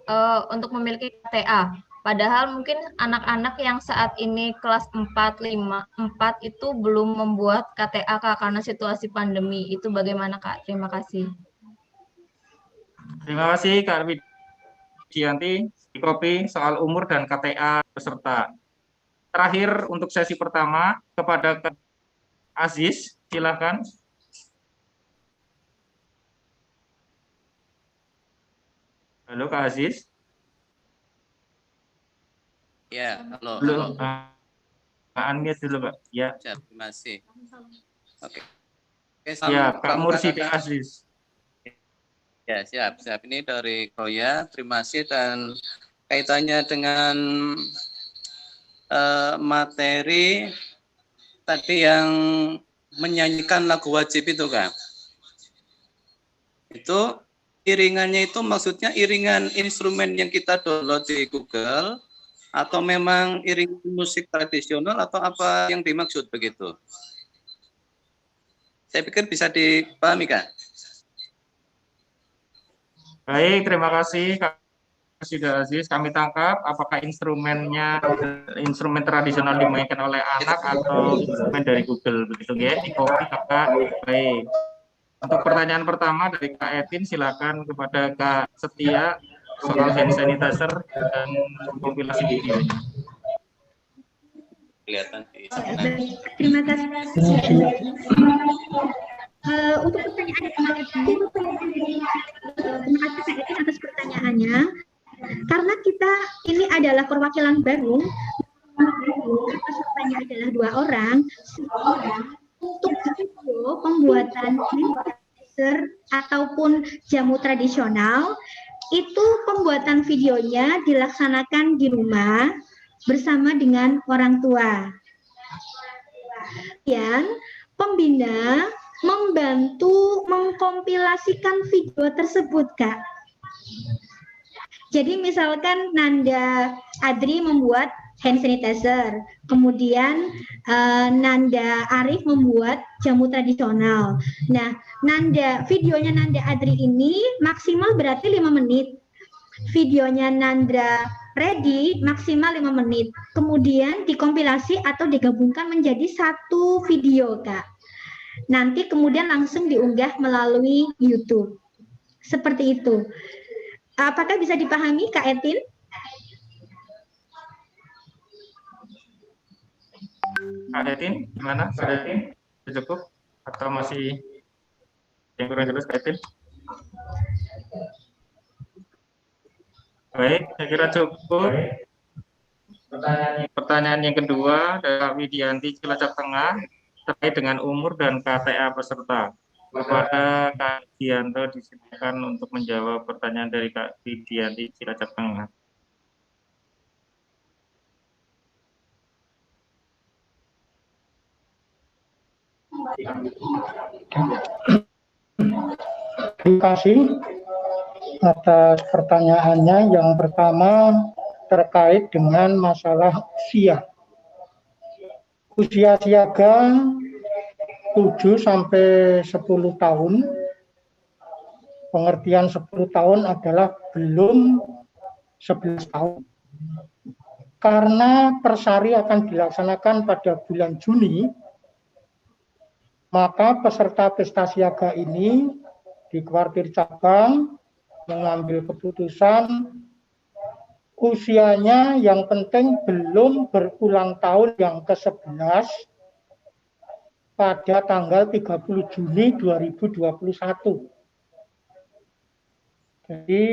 untuk memiliki KTA. Padahal mungkin anak-anak yang saat ini kelas 4, 5, 4 itu belum membuat KTA Kak, karena situasi pandemi. Itu bagaimana Kak? Terima kasih. Terima kasih Kak Widianti. Di copy soal umur dan KTA peserta. Terakhir untuk sesi pertama kepada Kak Aziz, silakan. Halo Kak Aziz. Ya, halo. Belum. Unmute dulu Pak. Ya. Terima kasih. Oke. Ya, Kak Mursidi Aziz. Ya, siap. Ini dari Kroya. Terima kasih dan kaitannya dengan materi tadi yang menyanyikan lagu wajib itu Kak. Itu iringannya itu maksudnya iringan instrumen yang kita download di Google atau memang iringan musik tradisional atau apa yang dimaksud begitu? Saya pikir bisa dipahami Kak. Baik, terima kasih Kak Aziz. Kami tangkap apakah instrumennya instrumen tradisional dimainkan oleh anak atau instrumen dari Google begitu ya? Di copy Kakak. Baik. Untuk pertanyaan pertama dari Kak Etin, silakan kepada Kak Setia soal hand sanitizer dan kompilasi videonya. Kelihatan. Terima kasih. Untuk pertanyaan yang terima kasih Kak Etin atas pertanyaannya. Karena kita ini adalah perwakilan baru, pesertanya adalah 2 orang. Untuk video pembuatan sanitizer ataupun jamu tradisional, itu pembuatan videonya dilaksanakan di rumah bersama dengan orang tua. Dan pembina membantu mengkompilasikan video tersebut, Kak. Jadi misalkan Nanda Adri membuat hand sanitizer, kemudian Nanda Arif membuat jamu tradisional. Nah, videonya Nanda Adri ini maksimal berarti 5 menit. Videonya Nanda Ready maksimal 5 menit. Kemudian dikompilasi atau digabungkan menjadi satu video, Kak. Nanti kemudian langsung diunggah melalui YouTube. Seperti itu. Apakah bisa dipahami, Kak Etin? Kak Etin, gimana? Sudah cukup? Atau masih yang kurang jelas, Kak Etin? Baik, saya kira cukup. Pertanyaan yang kedua dari Kak Widianti Cilacap Tengah terkait dengan umur dan KTA peserta. Kepada Kak Dianto disilakan untuk menjawab pertanyaan dari Kak Widianti Cilacap Tengah. Terima kasih atas pertanyaannya. Yang pertama terkait dengan masalah usia. Usia siaga 7 sampai 10 tahun. Pengertian 10 tahun adalah belum 11 tahun. Karena persari akan dilaksanakan pada bulan Juni, maka peserta pesta siaga ini di kuartir cabang mengambil keputusan usianya yang penting belum berulang tahun yang ke-11 pada tanggal 30 Juni 2021. Jadi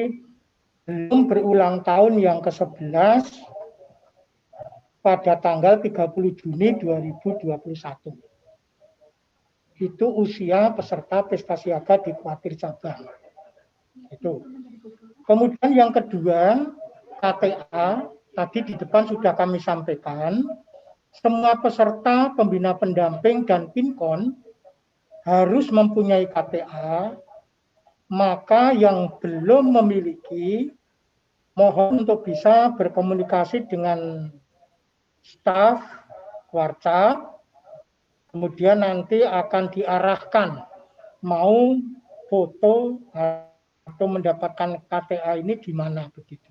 belum berulang tahun yang ke-11 pada tanggal 30 Juni 2021. Itu usia peserta pesta siaga di kuartir cabang. Itu. Kemudian yang kedua, KTA, tadi di depan sudah kami sampaikan, semua peserta pembina pendamping dan pinkon harus mempunyai KTA, maka yang belum memiliki mohon untuk bisa berkomunikasi dengan staf Warcap, kemudian nanti akan diarahkan mau foto atau mendapatkan KTA ini di mana begitu.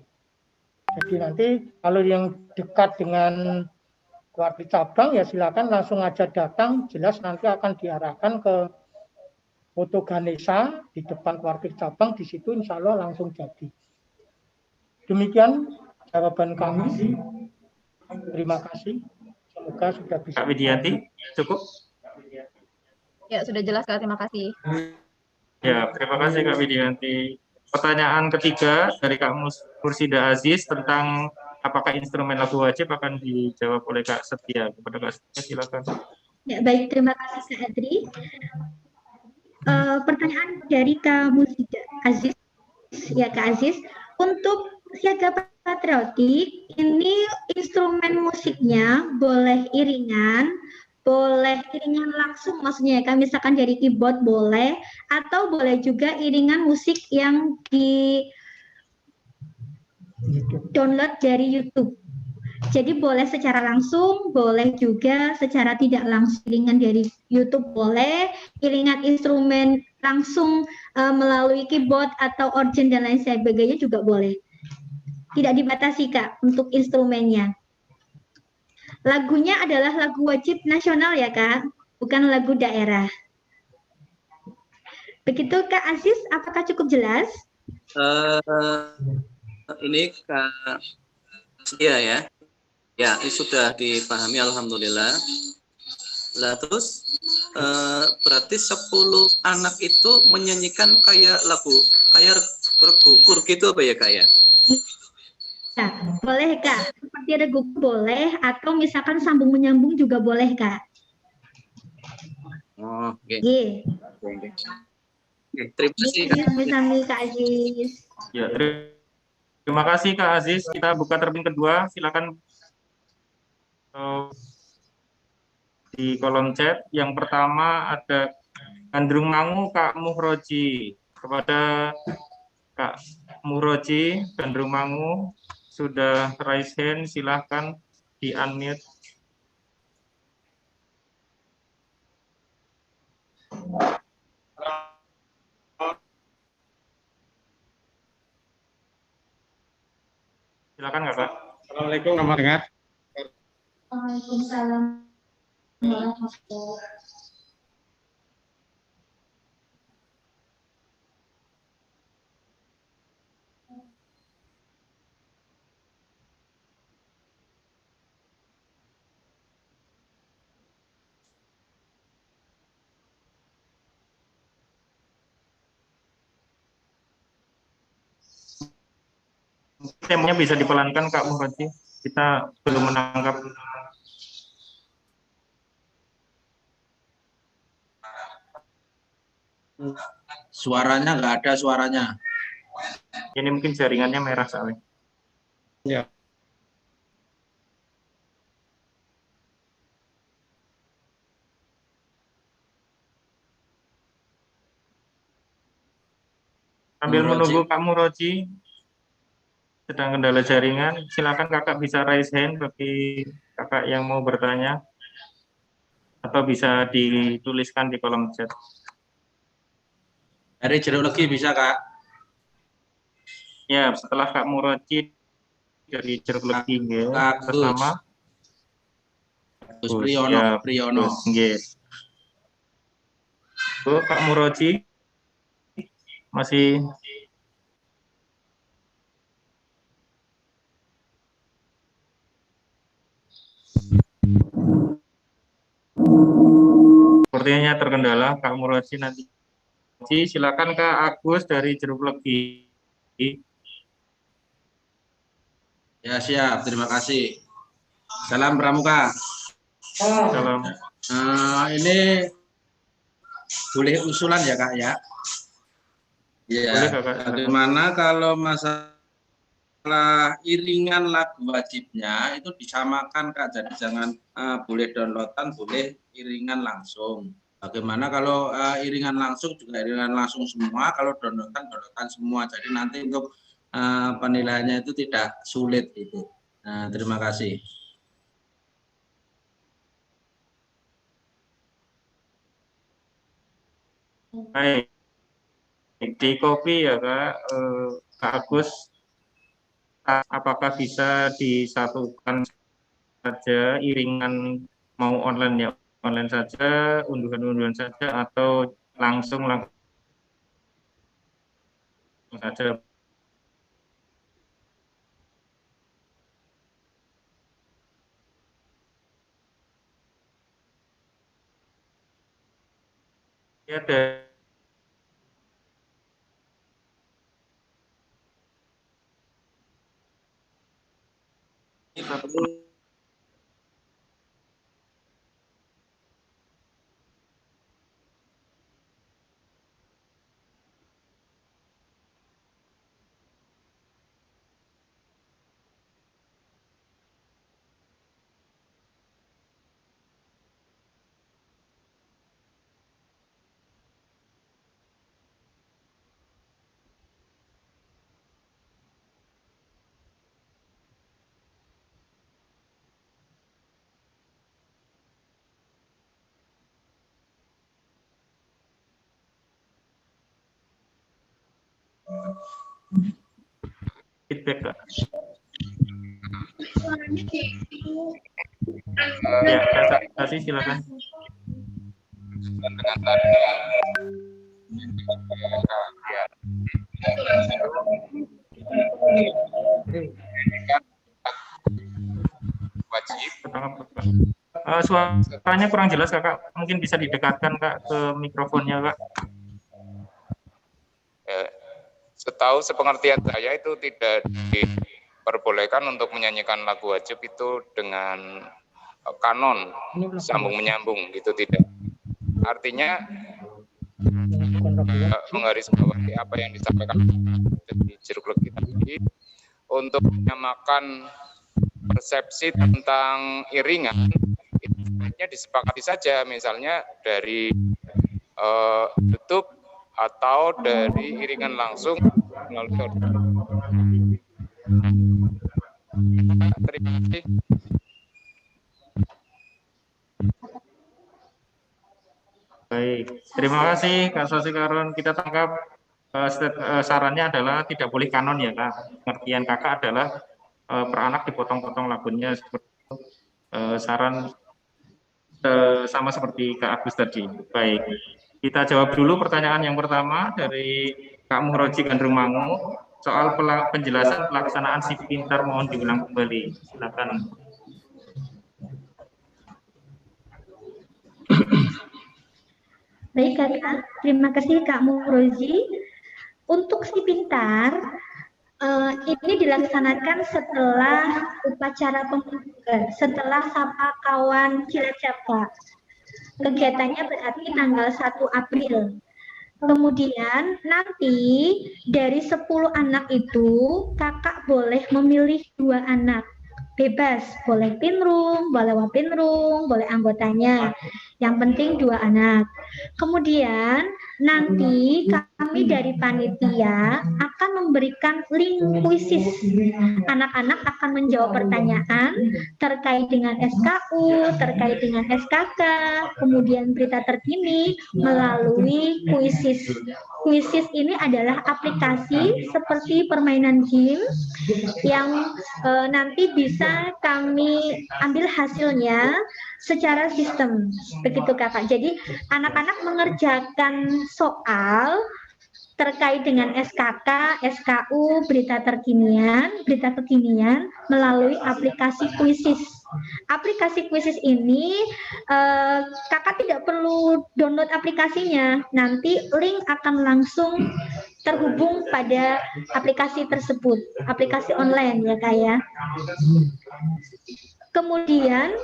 Jadi nanti kalau yang dekat dengan kuartir cabang ya silakan langsung aja datang, jelas nanti akan diarahkan ke foto Ganesha di depan kuartir cabang, di situ insya Allah langsung jadi. Demikian jawaban kami. Terima kasih. Semoga sudah bisa. Kak Widianti, cukup? Ya, sudah jelas Kak, terima kasih. Ya, terima kasih Kak Widianti. Pertanyaan ketiga dari Kak Mursida Aziz tentang apakah instrumen lagu wajib akan dijawab oleh Kak Setia. Kepada Kak Setia, silakan. Ya, baik, terima kasih Kak Adri. Pertanyaan dari Kak Mursida Aziz, ya Kak Aziz, untuk siaga patriotik ini instrumen musiknya boleh iringan langsung, maksudnya kan misalkan dari keyboard boleh, atau boleh juga iringan musik yang di download dari YouTube. Jadi boleh secara langsung, boleh juga secara tidak langsung. Iringan dari YouTube boleh, iringan instrumen langsung melalui keyboard atau organ dan lain sebagainya juga boleh. Tidak dibatasi Kak untuk instrumennya. Lagunya adalah lagu wajib nasional ya Kak, bukan lagu daerah. Begitu Kak Aziz, apakah cukup jelas? Ini Kak Setia ya. Ya, ini sudah dipahami alhamdulillah. Lah terus berarti 10 anak itu menyanyikan kayak lagu, kayak regu kur gitu apa ya Kak ya? Ya, boleh Kak. Seperti regu boleh, atau misalkan sambung menyambung juga boleh Kak. Oh, oke. Okay. Terima kasih. Sambil-sambil Kak Aziz. Ya, terima kasih Kak Aziz. Kita buka terpin kedua. Silakan di kolom chat. Yang pertama ada Gandrung Mangu Kak Muhroji. Kepada Kak Muhroji, Gandrung Mangu sudah raise hand, silahkan di unmute. Silakan Kak. Assalamualaikum warahmatullahi wabarakatuh. Waalaikumsalam warahmatullahi. Temanya bisa dipelankan Kak Muhroji. Kita belum menangkap. Suaranya nggak ada suaranya. Ini mungkin jaringannya merah soalnya. Ya. Sambil menunggu Kak Muroji sedang kendala jaringan, silakan kakak bisa raise hand bagi kakak yang mau bertanya, atau bisa dituliskan di kolom chat. Dari jeruk legi bisa Kak? Ya, setelah Kak Muroji dari jeruk legi ya, bersama Gus Priyono. Ya, Priyono. Bu, Kak Muroji masih sepertinya terkendala Kak Muroji. Nanti silakan Kak Agus dari jeruk legi. Ya siap, terima kasih. Salam Pramuka. Salam. Ini boleh usulan ya Kak ya? Ya, bagaimana kalau masalah iringan lagu wajibnya itu disamakan Kak, jadi jangan boleh downloadan, boleh iringan langsung. Bagaimana kalau iringan langsung juga iringan langsung semua, kalau downloadan semua. Jadi nanti untuk penilaiannya itu tidak sulit itu. Nah, terima kasih. Baik, di copy ya Kak, Kak Agus, apakah bisa disatukan saja iringan, mau online ya online saja, unduhan-unduhan saja, atau langsung saja? Ya, feedback Kak. Ya, Kak kasih silakan. Dengan tadi wajib. Suaranya kurang jelas Kakak, mungkin bisa didekatkan Kak ke mikrofonnya Kak. Setahu sepengertian saya itu tidak diperbolehkan untuk menyanyikan lagu wajib itu dengan kanon sambung menyambung gitu, tidak. Artinya menggarisbawahi apa yang disampaikan di jeruk legi tadi untuk menyamakan persepsi tentang iringan itu sebenarnya disepakati saja, misalnya dari YouTube atau dari iringan langsung melalui terima kasih. Baik, terima kasih Kak Sasikaron. Kita tangkap sarannya adalah tidak boleh kanon ya Kak. Pengertian Kakak adalah per anak dipotong-potong lagunya seperti itu. Saran sama seperti Kak Agus tadi. Baik, kita jawab dulu pertanyaan yang pertama dari Kak Muroji Gandrungmangu soal penjelasan pelaksanaan si pintar, mohon diulang kembali. Silakan. Baik Kakak, terima kasih Kak Muroji. Untuk si pintar, ini dilaksanakan setelah upacara pembukaan, setelah sapa kawan Cilacap Kak. Kegiatannya berarti tanggal 1 April. Kemudian nanti dari 10 anak itu kakak boleh memilih 2 anak. bebas, boleh pinrung, boleh wapinrung, boleh anggotanya. Yang penting 2 anak. Kemudian nanti kami dari panitia akan memberikan link kuisis. Anak-anak akan menjawab pertanyaan terkait dengan SKU, terkait dengan SKK, kemudian berita terkini melalui kuisis. Kuisis ini adalah aplikasi seperti permainan game yang nanti bisa kami ambil hasilnya secara sistem. Begitu Kakak. Jadi anak-anak mengerjakan soal terkait dengan SKK, SKU, berita kekinian melalui aplikasi kuisis. Aplikasi kuisis ini Kakak tidak perlu download aplikasinya. Nanti link akan langsung terhubung pada aplikasi tersebut, aplikasi online ya Kak ya. Kemudian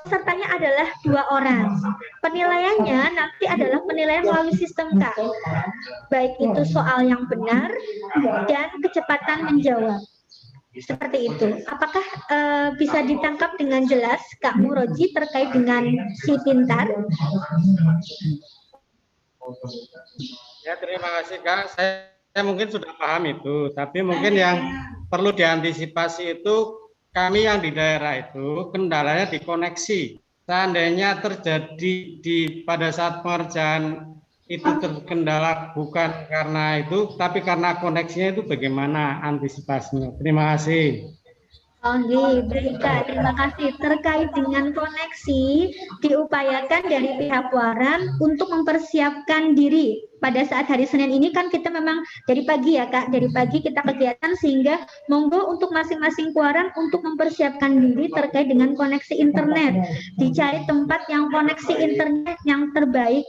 pesertanya adalah 2 orang. Penilaiannya nanti adalah penilaian melalui sistem Kak. Baik itu soal yang benar dan kecepatan menjawab. Seperti itu. Apakah bisa ditangkap dengan jelas Kak Muroji terkait dengan si pintar? Ya, terima kasih Kak. Saya mungkin sudah paham itu, tapi mungkin yang perlu diantisipasi itu kami yang di daerah itu kendalanya di koneksi. Seandainya terjadi pada saat pengerjaan itu terkendala bukan karena itu, tapi karena koneksinya itu bagaimana antisipasinya? Terima kasih. Oh, baik Kak, terima kasih. Terkait dengan koneksi, diupayakan dari pihak Waran untuk mempersiapkan diri. Pada saat hari Senin ini kan kita memang dari pagi ya Kak, dari pagi kita kegiatan sehingga monggo untuk masing-masing Waran untuk mempersiapkan diri terkait dengan koneksi internet. Dicari tempat yang koneksi internet yang terbaik.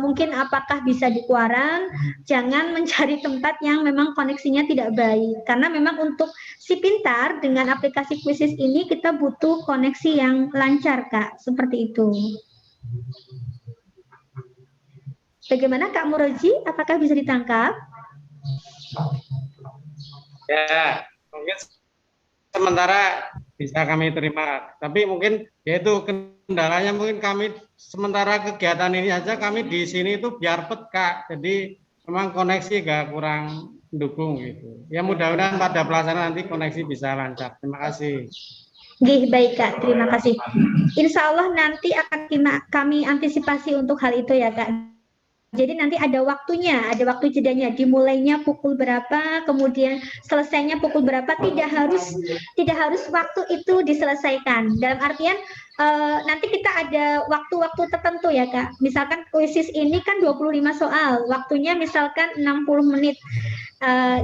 Mungkin apakah bisa di Waran, jangan mencari tempat yang memang koneksinya tidak baik. Karena memang untuk si pintar dengan aplikasi kuisis ini kita butuh koneksi yang lancar Kak, seperti itu. Bagaimana Kak Muroji? Apakah bisa ditangkap? Ya, mungkin sementara bisa kami terima. Tapi mungkin yaitu kendalanya mungkin kami sementara kegiatan ini aja kami di sini itu biar Kak. Jadi memang koneksi agak kurang mendukung gitu. Ya mudah-mudahan pada pelaksanaan nanti koneksi bisa lancar. Terima kasih. Baik Kak, terima kasih. Insya Allah nanti akan kami antisipasi untuk hal itu ya Kak. Jadi nanti ada waktunya, ada waktu jedanya, dimulainya pukul berapa, kemudian selesainya pukul berapa, tidak harus waktu itu diselesaikan. Dalam artian nanti kita ada waktu-waktu tertentu ya Kak. Misalkan kuisis ini kan 25 soal, waktunya misalkan 60 menit.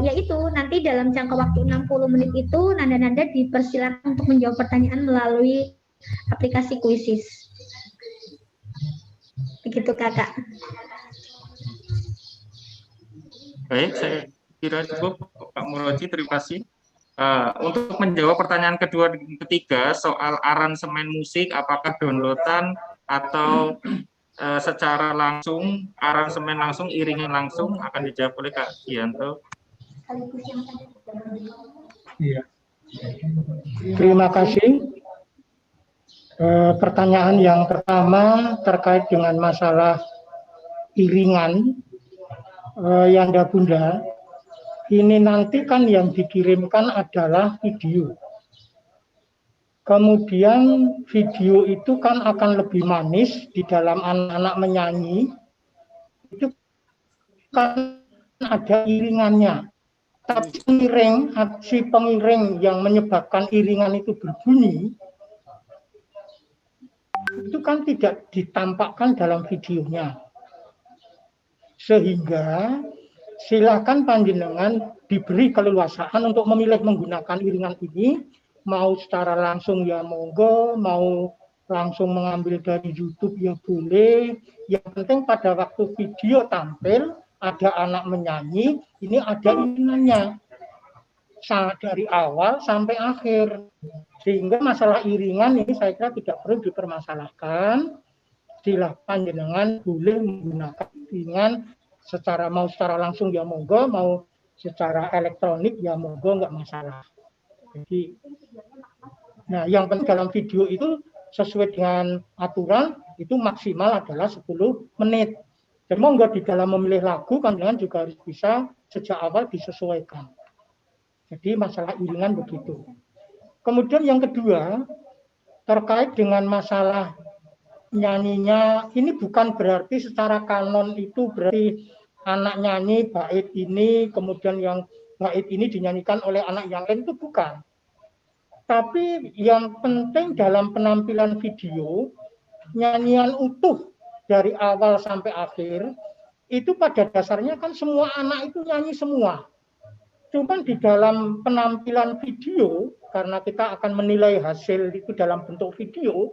Yaitu nanti dalam jangka waktu 60 menit itu nanda-nanda dipersilakan untuk menjawab pertanyaan melalui aplikasi kuisis. Begitu Kakak. Baik, saya kira cukup Pak Muroji, terima kasih. Untuk menjawab pertanyaan kedua dan ketiga soal aransemen musik, apakah downloadan atau secara langsung, aransemen langsung, iringan langsung, akan dijawab oleh Kak Gianto. Iya. Terima kasih. Pertanyaan yang pertama terkait dengan masalah iringan. Yanda Bunda, ini nanti kan yang dikirimkan adalah video. Kemudian video itu kan akan lebih manis di dalam anak-anak menyanyi. Itu kan ada iringannya. Tapi si pengiring yang menyebabkan iringan itu berbunyi, itu kan tidak ditampakkan dalam videonya. Sehingga silakan panjenengan diberi keleluasaan untuk memilih menggunakan iringan ini, mau secara langsung ya monggo, mau langsung mengambil dari YouTube ya boleh. Yang penting pada waktu video tampil ada anak menyanyi, ini ada iringannya dari awal sampai akhir. Sehingga masalah iringan ini saya kira tidak perlu dipermasalahkan. Silakan panjenengan boleh menggunakan iringan secara langsung ya monggo, mau secara elektronik ya monggo, nggak masalah. Jadi Nah, yang dalam video itu sesuai dengan aturan itu maksimal adalah 10 menit. Dan monggo di dalam memilih lagu panjenengan juga harus bisa sejak awal disesuaikan. Jadi masalah iringan begitu. Kemudian yang kedua, terkait dengan masalah nyanyinya, ini bukan berarti secara kanon itu berarti anak nyanyi bait ini, kemudian yang bait ini dinyanyikan oleh anak yang lain, itu bukan. Tapi yang penting dalam penampilan video, nyanyian utuh dari awal sampai akhir, itu pada dasarnya kan semua anak itu nyanyi semua. Cuman di dalam penampilan video, karena kita akan menilai hasil itu dalam bentuk video,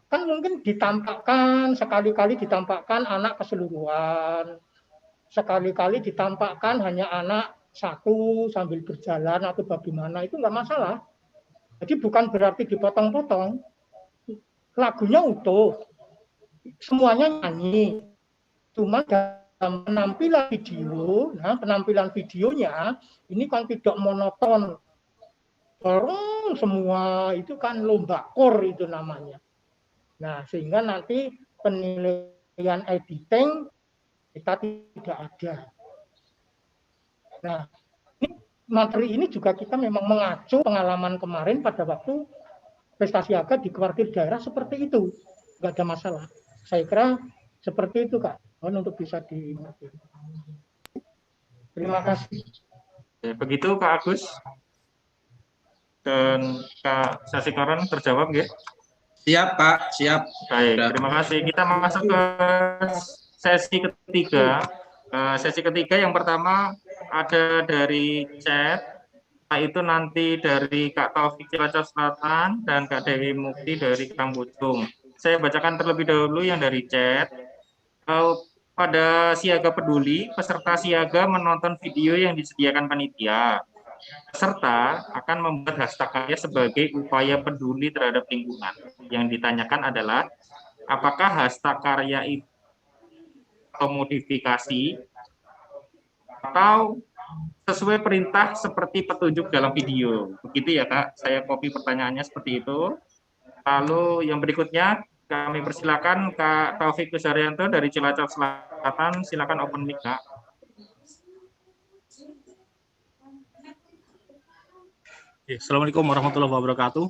kan mungkin ditampakkan, sekali-kali ditampakkan anak keseluruhan, sekali-kali ditampakkan hanya anak satu sambil berjalan atau bagaimana, itu nggak masalah. Jadi bukan berarti dipotong-potong, lagunya utuh, semuanya nyanyi. Cuma dalam penampilan video, nah penampilan videonya ini kan tidak monoton, bareng semua, itu kan lomba kor itu namanya. Nah sehingga nanti penilaian editing kita tidak ada. Nah materi ini juga kita memang mengacu pengalaman kemarin pada waktu pesta siaga di kuartir daerah seperti itu, nggak ada masalah. Saya kira seperti itu Kak, untuk bisa dimengerti. Terima kasih. Begitu Kak Agus dan Kak Sasikaran terjawab ya? Siap Pak, siap. Baik, terima kasih. Kita masuk ke sesi ketiga. Sesi ketiga yang pertama ada dari chat, itu nanti dari Kak Taufik Cilacap Selatan dan Kak Dewi Mukti dari Kambutung. Saya bacakan terlebih dahulu yang dari chat. Pada Siaga Peduli, peserta siaga menonton video yang disediakan panitia. Peserta akan membuat hashtag karya sebagai upaya peduli terhadap lingkungan. Yang ditanyakan adalah, apakah hashtag karya itu atau modifikasi atau sesuai perintah seperti petunjuk dalam video. Begitu ya Kak, saya copy pertanyaannya seperti itu. Lalu yang berikutnya kami persilakan Kak Taufik Kusaryanto dari Cilacap Selatan, silakan open mic Kak. Assalamualaikum warahmatullahi wabarakatuh.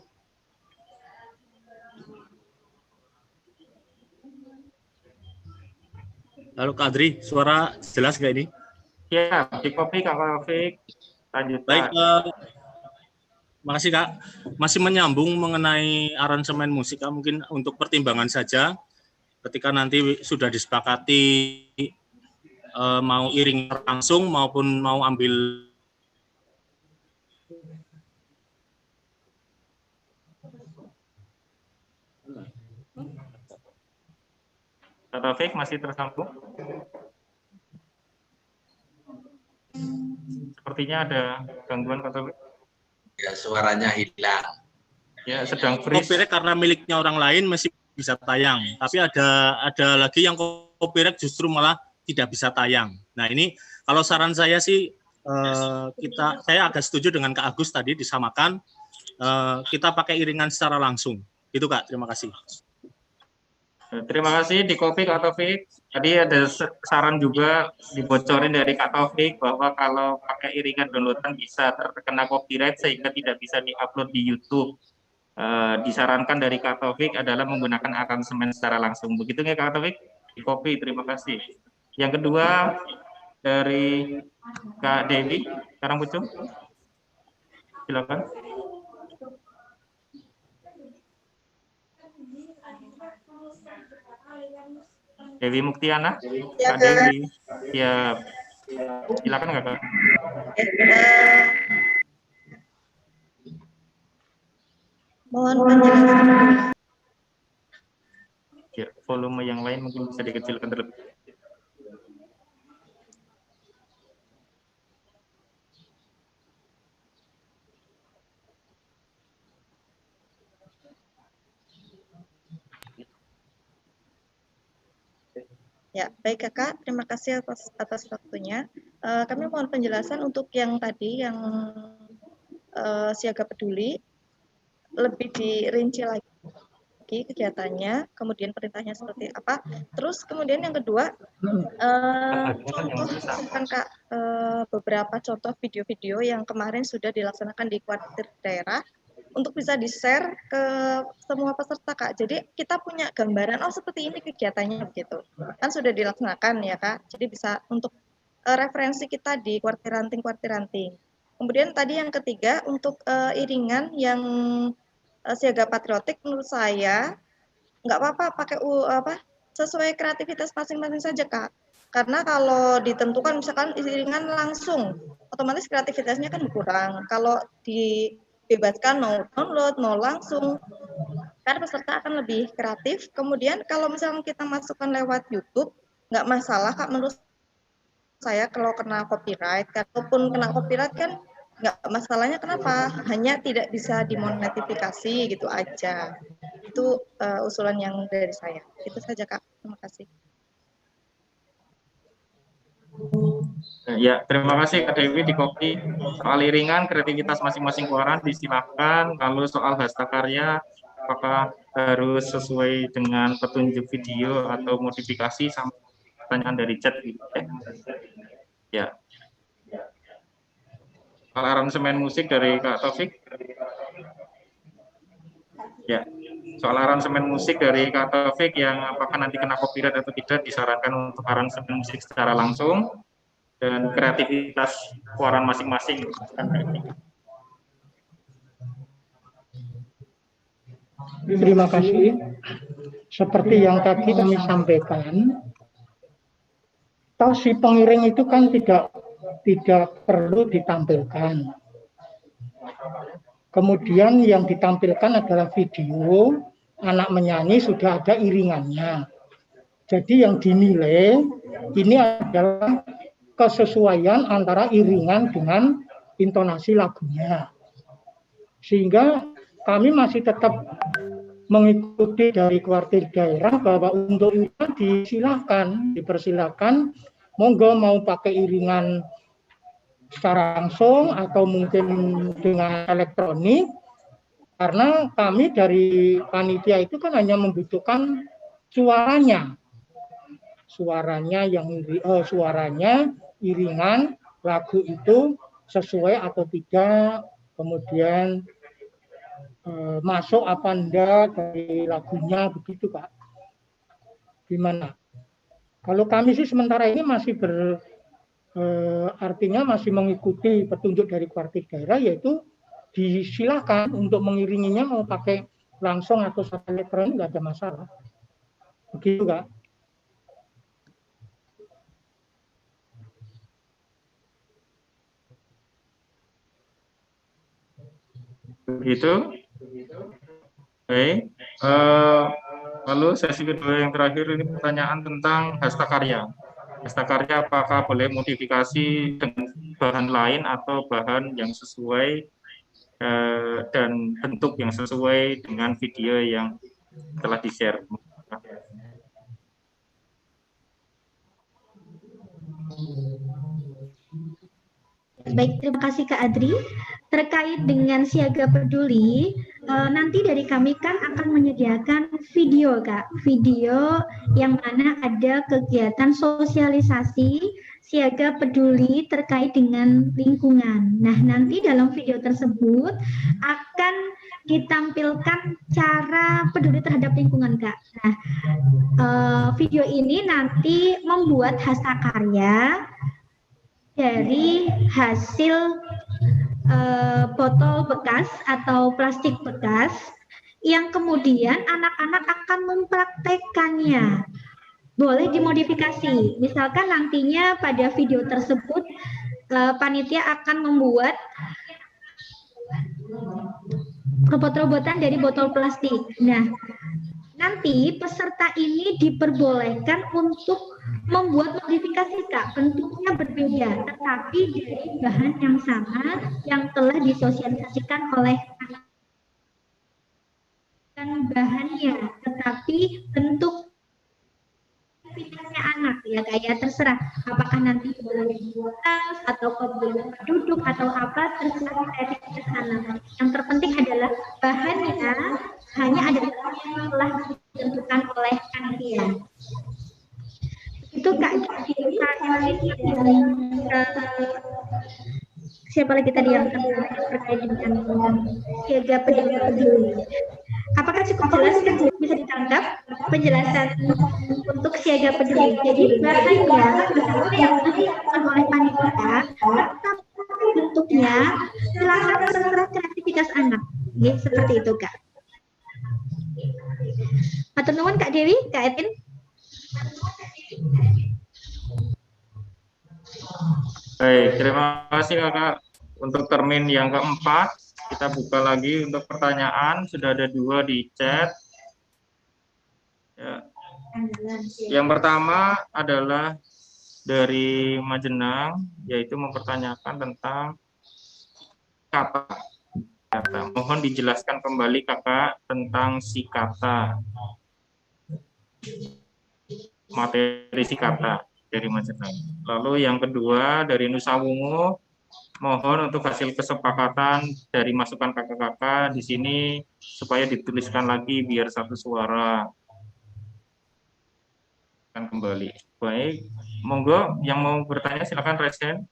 Lalu Kak Adri, suara jelas nggak ini? Ya, di copy Kak Taufik. Lanjut. Baik, makasih Kak. Masih menyambung mengenai aransemen musik, Kak. Mungkin untuk pertimbangan saja, ketika nanti sudah disepakati mau iring langsung maupun mau ambil Kak Taufik masih tersambung? Sepertinya ada gangguan Kak Taufik. Ya, suaranya hilang. Ya, sedang freeze. Copyright karena miliknya orang lain masih bisa tayang, tapi ada lagi yang copyright justru malah tidak bisa tayang. Nah, ini kalau saran saya sih saya agak setuju dengan Kak Agus tadi, disamakan kita pakai iringan secara langsung. Itu Kak, terima kasih. Terima kasih di copy Kak Taufik. Tadi ada saran juga dibocorin dari Kak Taufik bahwa kalau pakai iringan downloadan bisa terkena copyright sehingga tidak bisa diupload di YouTube. Disarankan dari Kak Taufik adalah menggunakan aransemen secara langsung. Begitu ya Kak Taufik? Di copy, terima kasih. Yang kedua dari Kak Dewi Karangpucung. Silakan. Dewi Muktiana, Kak Dewi, ya silakan Kak. Mohon penjelasan. Ya, volume yang lain mungkin bisa dikecilkan terlebih. Ya, baik Kakak, terima kasih atas waktunya. Kami mohon penjelasan untuk yang tadi, yang siaga peduli. lebih dirinci lagi kegiatannya, kemudian perintahnya seperti apa. Terus kemudian yang kedua, contoh kan Kak, beberapa contoh video-video yang kemarin sudah dilaksanakan di kuartir daerah untuk bisa di-share ke semua peserta Kak. Jadi kita punya gambaran, oh seperti ini kegiatannya begitu. Kan sudah dilaksanakan ya Kak. Jadi bisa untuk referensi kita di kuartir ranting. Kemudian tadi yang ketiga untuk iringan yang siaga patriotik, menurut saya nggak apa-apa pakai sesuai kreativitas masing-masing saja Kak. Karena kalau ditentukan misalkan iringan langsung, otomatis kreativitasnya kan berkurang. Kalau dibebaskan mau download, mau langsung, kan peserta akan lebih kreatif. Kemudian kalau misalkan kita masukkan lewat YouTube, nggak masalah Kak menurut saya kalau kena copyright. Kalaupun kena copyright kan nggak masalahnya, kenapa? Hanya tidak bisa dimonetisasi gitu aja. Itu usulan yang dari saya. Itu saja Kak. Terima kasih. Ya, terima kasih Kak Dewi di kopi. Soal iringan, kreativitas masing-masing keluaran disilahkan. Kalau soal hastakarya, apakah harus sesuai dengan petunjuk video atau modifikasi, sama pertanyaan dari chat gitu ya. Soal aransemen musik dari Kak Taufik. Ya, soal aransemen musik dari Kak Taufik yang apakah nanti kena copyright atau tidak, disarankan untuk aransemen musik secara langsung dan kreativitas keluaran masing-masing. Terima kasih. Seperti yang tadi kami sampaikan, toh si pengiring itu kan tidak perlu ditampilkan. Kemudian yang ditampilkan adalah video, anak menyanyi sudah ada iringannya. Jadi yang dinilai ini adalah kesesuaian antara iringan dengan intonasi lagunya. Sehingga kami masih tetap mengikuti dari kuartir daerah bahwa untuk iringan dipersilahkan, monggo mau pakai iringan secara langsung atau mungkin dengan elektronik, karena kami dari panitia itu kan hanya membutuhkan suaranya iringan lagu itu sesuai atau tidak, kemudian masuk apa enggak dari lagunya, begitu Pak. Gimana? Kalau kami sih sementara ini masih artinya masih mengikuti petunjuk dari kuartir daerah, yaitu disilakan untuk mengiringinya mau pakai langsung atau secara elektronik, nggak ada masalah. Begitu Kak. Begitu. Baik. Lalu sesi kedua yang terakhir ini pertanyaan tentang hastakarya. Hastakarya apakah boleh modifikasi dengan bahan lain atau bahan yang sesuai dan bentuk yang sesuai dengan video yang telah di-share. Baik, terima kasih Kak Adri. Terkait dengan siaga peduli, nanti dari kami kan akan menyediakan video Kak, video yang mana ada kegiatan sosialisasi siaga peduli terkait dengan lingkungan. Nah, nanti dalam video tersebut akan ditampilkan cara peduli terhadap lingkungan Kak. Nah, video ini nanti membuat hastakarya dari hasil botol bekas atau plastik bekas yang kemudian anak-anak akan mempraktekannya. Boleh dimodifikasi. Misalkan nantinya pada video tersebut panitia akan membuat robot-robotan dari botol plastik. Nah, nanti peserta ini diperbolehkan untuk membuat modifikasi Kak, bentuknya berbeda, tetapi dari bahan yang sama yang telah disosialisasikan oleh anak. Bukan bahannya, tetapi bentuk kreativitasnya anak ya kayak terserah apakah nanti kelas atau kebutuhan penduduk atau apa, terserah kreativitas anak. Yang terpenting adalah bahannya hanya ada yang telah ditentukan oleh panitia. Itu Kak siapa lagi tadi yang terkait dengan siaga peduli? Apakah cukup jelas bisa ditangkap penjelasan untuk siaga peduli? Jadi bahannya yang dilakukan oleh panitia, bentuknya silakan terserah kreativitas anak. Ya, seperti itu Kak. Matur nuwun Kak Dewi, Kak Edwin. Baik, terima kasih Kakak. Untuk termin yang keempat, kita buka lagi untuk pertanyaan. Sudah ada 2 di chat. Ya. Yang pertama adalah dari Majenang, yaitu mempertanyakan tentang kata. Mohon dijelaskan kembali Kakak tentang si kata. Materi si kata dari Majenang. Lalu yang kedua dari Nusa Wungu, mohon untuk hasil kesepakatan dari masukan kakak-kakak di sini supaya dituliskan lagi biar satu suara. Akan kembali. Baik, monggo yang mau bertanya silakan resen.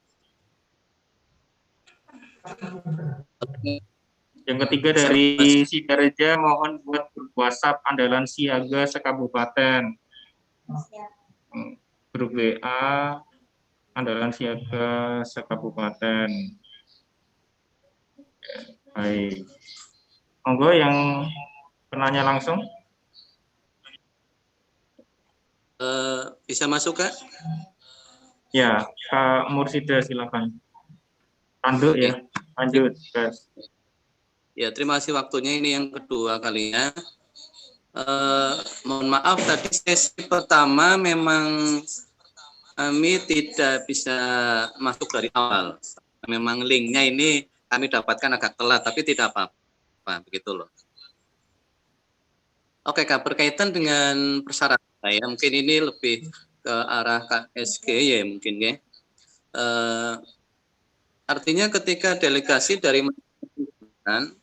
Yang ketiga dari Sidareja, mohon buat grup WhatsApp andalan siaga sekabupaten. Grup WA andalan siaga sekabupaten. Baik. Monggo yang penanya langsung. Bisa masuk Kak? Ya, Kak Mursida silakan. Tanduk ya, lanjut guys. Ya, terima kasih waktunya. Ini yang kedua kalinya. Mohon maaf tadi sesi pertama memang kami tidak bisa masuk dari awal. Memang linknya ini kami dapatkan agak telat, tapi tidak apa-apa, begitu loh. Oke Kak, berkaitan dengan persyaratan saya, mungkin ini lebih ke arah KSG ya mungkin ya. Artinya ketika delegasi dari masyarakat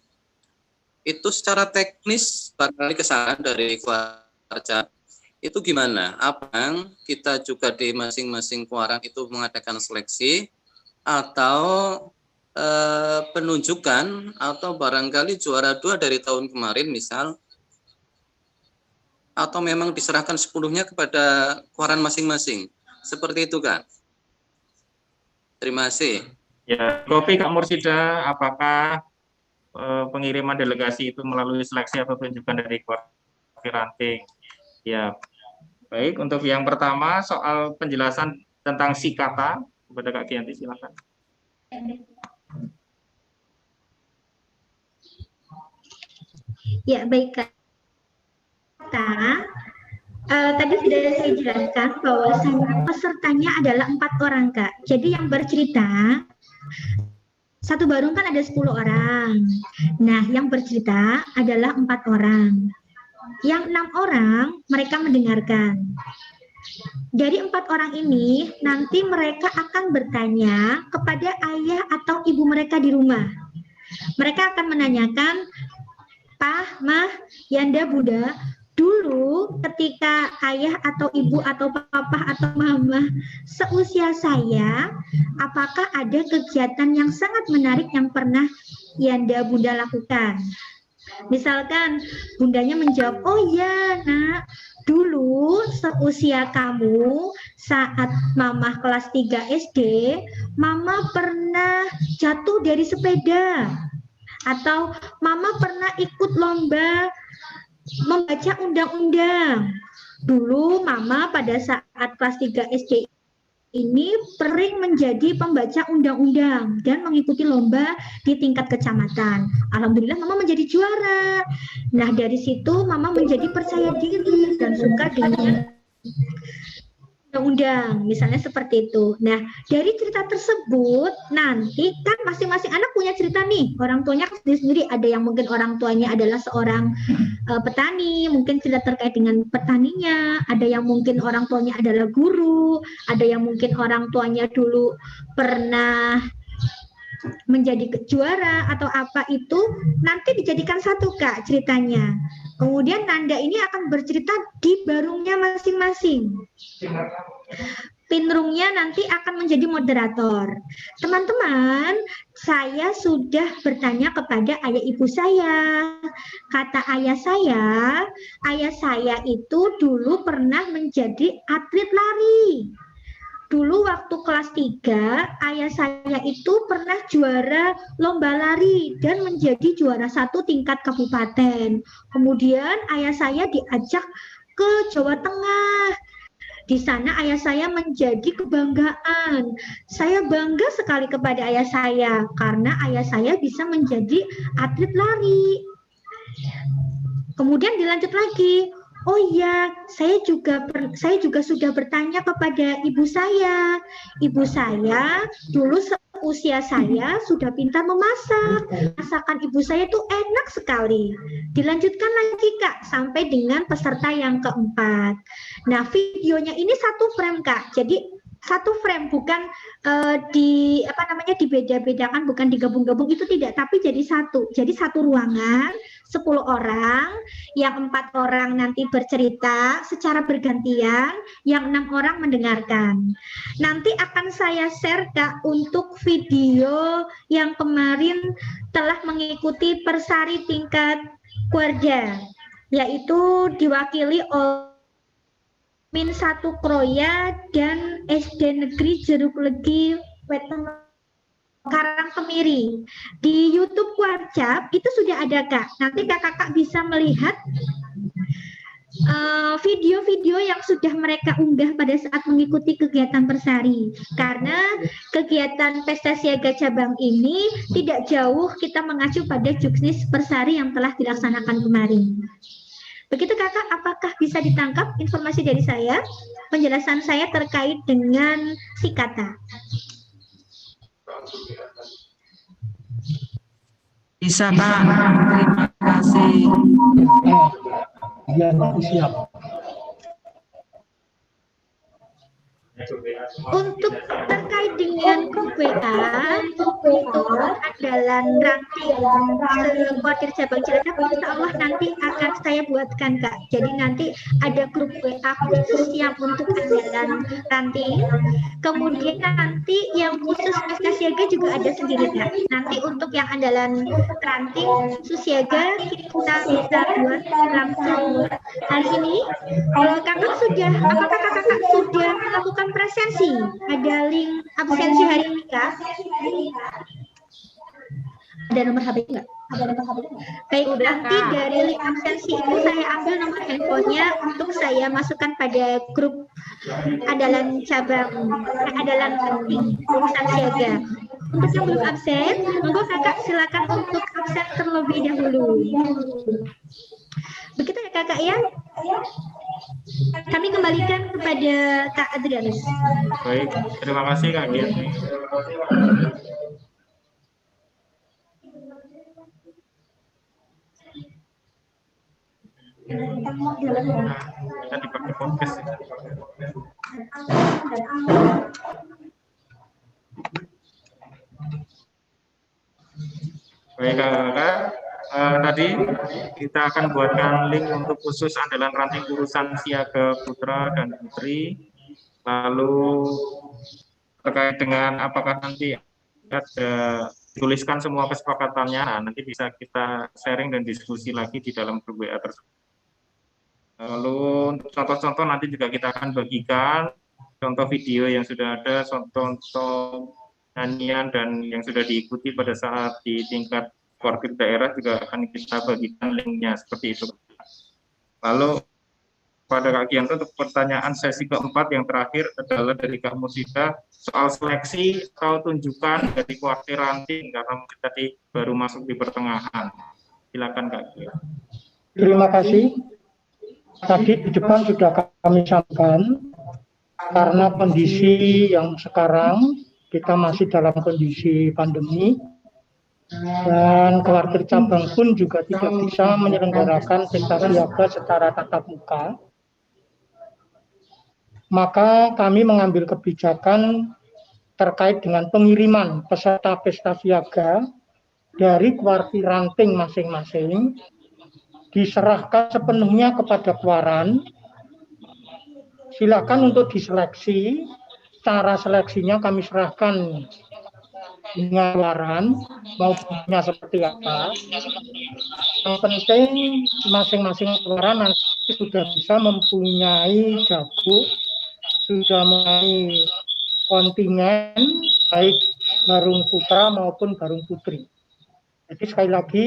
itu secara teknis barangkali kesalahan dari keluarga itu gimana? Apa kita juga di masing-masing kuarang itu mengadakan seleksi atau penunjukan atau barangkali juara 2 dari tahun kemarin misal, atau memang diserahkan sepenuhnya kepada kuaran masing-masing? Seperti itu Kak. Terima kasih. Ya, kopi Kak Mursida, apakah pengiriman delegasi itu melalui seleksi atau tunjukan dari kuarang ranting? Ya, baik. Untuk yang pertama soal penjelasan tentang si kata kepada Kak Gianti, silakan. Ya, baik Kak. Tadi sudah saya jelaskan bahwa pesertanya adalah 4 orang Kak. Jadi yang bercerita satu barung kan ada 10 orang. Nah, yang bercerita adalah 4 orang. Yang 6 orang mereka mendengarkan. Dari 4 orang ini nanti mereka akan bertanya kepada ayah atau ibu mereka di rumah. Mereka akan menanyakan, Pak, Mah, Yanda, Bunda, dulu ketika ayah atau ibu atau papa atau mama seusia saya, apakah ada kegiatan yang sangat menarik yang pernah Yanda, Bunda lakukan? Misalkan bundanya menjawab, oh ya nak, dulu seusia kamu saat mama kelas 3 SD, mama pernah jatuh dari sepeda. Atau mama pernah ikut lomba membaca undang-undang. Dulu mama pada saat kelas 3 SD ini sering menjadi pembaca undang-undang dan mengikuti lomba di tingkat kecamatan. Alhamdulillah mama menjadi juara. Nah, dari situ mama menjadi percaya diri dan suka dengan undang-undang, misalnya seperti itu. Nah, dari cerita tersebut nanti kan masing-masing anak punya cerita nih. Orang tuanya sendiri-sendiri, ada yang mungkin orang tuanya adalah seorang petani, mungkin cerita terkait dengan petaninya, ada yang mungkin orang tuanya adalah guru, ada yang mungkin orang tuanya dulu pernah menjadi juara atau apa, itu nanti dijadikan satu Kak ceritanya. Kemudian Nanda ini akan bercerita di barungnya masing-masing. Pinrungnya nanti akan menjadi moderator. Teman-teman, saya sudah bertanya kepada ayah ibu saya. Kata ayah saya itu dulu pernah menjadi atlet lari. Dulu waktu kelas 3, ayah saya itu pernah juara lomba lari dan menjadi juara 1 tingkat kabupaten. Kemudian ayah saya diajak ke Jawa Tengah. Di sana ayah saya menjadi kebanggaan. Saya bangga sekali kepada ayah saya karena ayah saya bisa menjadi atlet lari. Kemudian dilanjut lagi. Oh iya, saya juga sudah bertanya kepada ibu saya. Ibu saya dulu seusia saya sudah pintar memasak. Masakan ibu saya itu enak sekali. Dilanjutkan lagi Kak sampai dengan peserta yang keempat. Nah, videonya ini 1 frame Kak. Jadi 1 frame, bukan dibeda-bedakan, bukan digabung-gabung, itu tidak, tapi jadi satu. Jadi 1 ruangan, 10 orang, yang 4 orang nanti bercerita secara bergantian, yang 6 orang mendengarkan. Nanti akan saya share Kak untuk video yang kemarin telah mengikuti persari tingkat Kuarda, yaitu diwakili oleh Min 1 Kroya dan SD Negeri Jeruk Legi Wetan Karangkemiri. Di YouTube Kuarcap itu sudah ada Kak. Nanti kakak-kakak bisa melihat video-video yang sudah mereka unggah pada saat mengikuti kegiatan persari. Karena kegiatan Pesta Siaga Cabang ini tidak jauh kita mengacu pada juknis persari yang telah dilaksanakan kemarin. Begitu kakak, apakah bisa ditangkap informasi dari saya, penjelasan saya terkait dengan si kata? Bisa Kak, terima kasih. Ya, siap. Untuk terkait dengan grup WA, itu andalan ranting Kodir Cabang Cilacap, insya Allah nanti akan saya buatkan Kak. Jadi nanti ada grup WA khusus yang untuk andalan ranting. Kemudian nanti yang khusus Pesta Siaga juga ada sendiri Kak. Nanti untuk yang andalan ranting Susiaga kita bisa buat langsung hari ini. Kalau kakak sudah, apakah kakak sudah melakukan presensi? Ada link absensi hari ini Kak? Ada nomor HP enggak? Baik, nanti dari link absensi itu saya ambil nomor handphonenya untuk saya masukkan pada grup andalan cabang, andalan urusan siaga. Untuk yang belum absen, monggo kakak silakan untuk absen terlebih dahulu. Begitu ya kakak ya? Kami kembalikan kepada Kak Adrianus. Baik, terima kasih Kak Gian. Kita dipakai podcast. Baik kakak, tadi kita akan buatkan link untuk khusus andalan ranting urusan siaga putra dan putri. Lalu terkait dengan apakah nanti ada tuliskan semua kesepakatannya, nah, nanti bisa kita sharing dan diskusi lagi di dalam grup WA tersebut. Lalu untuk contoh-contoh nanti juga kita akan bagikan contoh video yang sudah ada, contoh nyanyian dan yang sudah diikuti pada saat di tingkat Korwil daerah juga akan kita bagikan linknya seperti itu. Lalu pada Kak Gianto untuk pertanyaan sesi keempat yang terakhir adalah dari Kak Musida soal seleksi atau tunjukkan dari kuartir ranting karena mungkin tadi baru masuk di pertengahan. Silakan Kak Gianto. Terima kasih. Tadi di depan sudah kami sampaikan karena kondisi yang sekarang kita masih dalam kondisi pandemi dan kuartir cabang pun juga tidak bisa menyelenggarakan pesta siaga secara tatap muka. Maka kami mengambil kebijakan terkait dengan pengiriman peserta pesta siaga dari kuartir ranting masing-masing diserahkan sepenuhnya kepada Kuaran. Silakan untuk diseleksi. Cara seleksinya kami serahkan dengan Kuaran maupun seperti apa. Yang penting masing-masing Kuaran nanti sudah bisa mempunyai jago, sudah mempunyai kontingen baik barung putra maupun barung putri. Jadi sekali lagi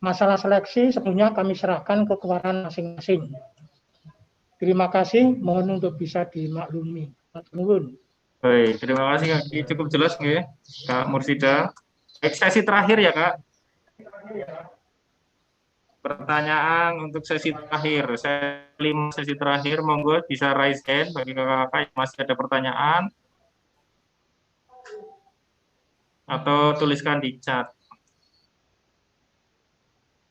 masalah seleksi sepenuhnya kami serahkan ke Kuaran masing-masing. Terima kasih, mohon untuk bisa dimaklumi. Baik, terima kasih Kak. Cukup jelas nggih, Kak Mursida. Baik, sesi terakhir ya Kak. Pertanyaan untuk sesi terakhir. Sesi terakhir, monggo bisa raise hand bagi kakak-kakak yang masih ada pertanyaan. Atau tuliskan di chat.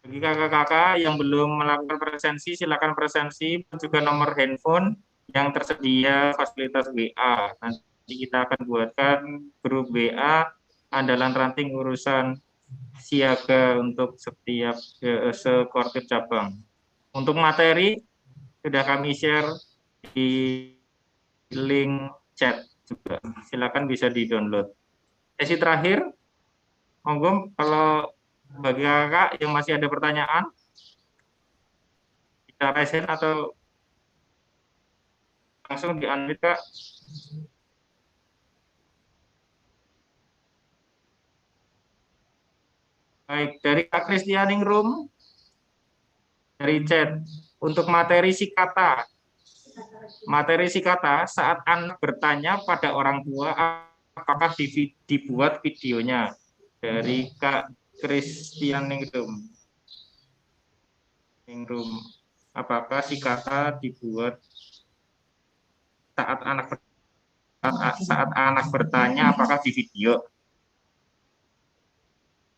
Bagi kakak-kakak yang belum melakukan presensi, silakan presensi, juga nomor handphone yang tersedia fasilitas WA. Nanti kita akan buatkan grup WA andalan ranting urusan siaga untuk setiap sekuartir cabang. Untuk materi sudah kami share di link chat juga. Silakan bisa di-download. Sesi terakhir, monggo kalau bagi kakak yang masih ada pertanyaan, bisa raise hand atau langsung di-unmute Kak. Baik, dari Kak Kristianingrum, dari chat, untuk materi sikata. Materi sikata saat anak bertanya pada orang tua, apakah dibuat videonya? Dari Kak Kristianingrum. Apakah sikata dibuat saat anak bertanya, apakah di video?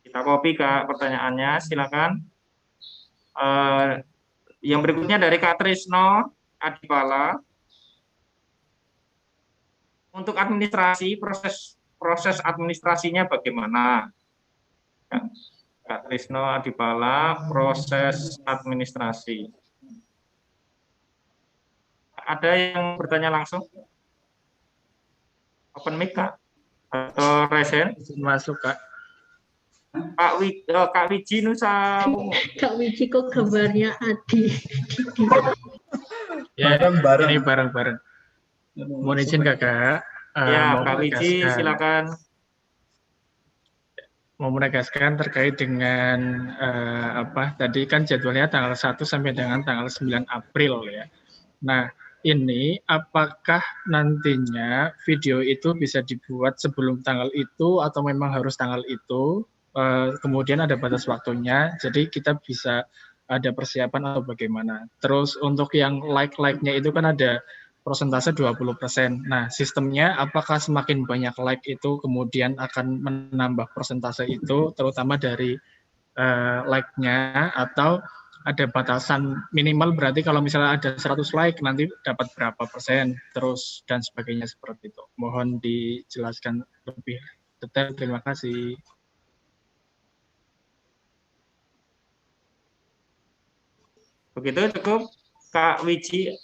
Kita copy Kak pertanyaannya, silakan. Yang berikutnya dari Kak Trisno Adipala. Untuk administrasi, proses administrasinya bagaimana? Kak Trisno Adipala, proses administrasi. Ada yang bertanya langsung? Open mic Kak? Atau resen? Masuk Kak. Kak Wiji Nusa. Kak Wiji kok gambarnya Adi. Ya, ini bareng-bareng. Mohon izin Kakak. Ya, Kak Wiji silakan. Mau menegaskan terkait dengan tadi kan jadwalnya tanggal 1 sampai dengan tanggal 9 April ya. Nah, ini apakah nantinya video itu bisa dibuat sebelum tanggal itu atau memang harus tanggal itu? Kemudian ada batas waktunya, jadi kita bisa ada persiapan atau bagaimana. Terus untuk yang like-nya itu kan ada persentase 20%. Nah, sistemnya apakah semakin banyak like itu kemudian akan menambah persentase itu, terutama dari like-nya, atau ada batasan minimal, berarti kalau misalnya ada 100 like nanti dapat berapa persen, terus dan sebagainya seperti itu. Mohon dijelaskan lebih detail. Terima kasih. Begitu cukup Kak Wiji.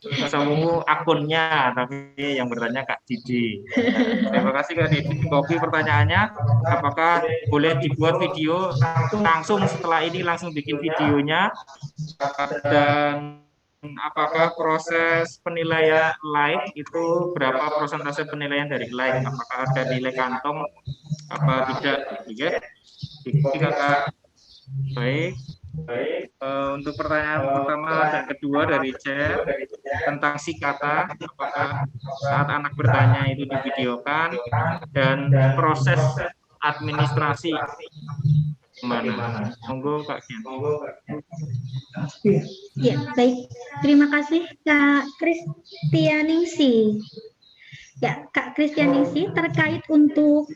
Ketemu akunnya, tapi yang bertanya Kak Didi. Terima kasih Kak Didi. Copy pertanyaannya, apakah boleh dibuat video langsung setelah ini, langsung bikin videonya, dan apakah proses penilaian like itu berapa persentase penilaian dari like, apakah ada nilai kantong apa tidak, ya? Kakak. Baik. Untuk pertanyaan pertama dan kedua dari chat tentang sikata, apakah saat anak bertanya itu divideokan, dan proses administrasi Gimana? Monggo Kak Gian. Ya, baik. Terima kasih Kak Kristianingsih. Ya, Kak Kristianingsih, terkait untuk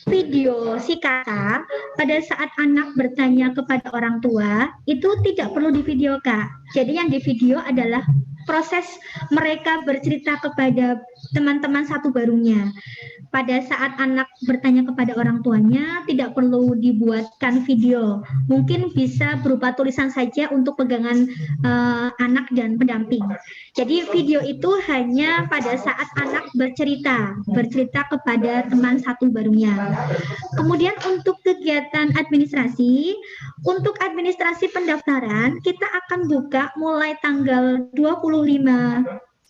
video si kakak pada saat anak bertanya kepada orang tua itu tidak perlu divideo Kak. Jadi yang divideo adalah proses mereka bercerita kepada teman-teman satu barunya. Pada saat anak bertanya kepada orang tuanya tidak perlu dibuatkan video. Mungkin bisa berupa tulisan saja untuk pegangan anak dan pendamping. Jadi video itu hanya pada saat anak bercerita kepada teman satu barunya. Kemudian untuk kegiatan administrasi, untuk administrasi pendaftaran kita akan buka mulai tanggal 25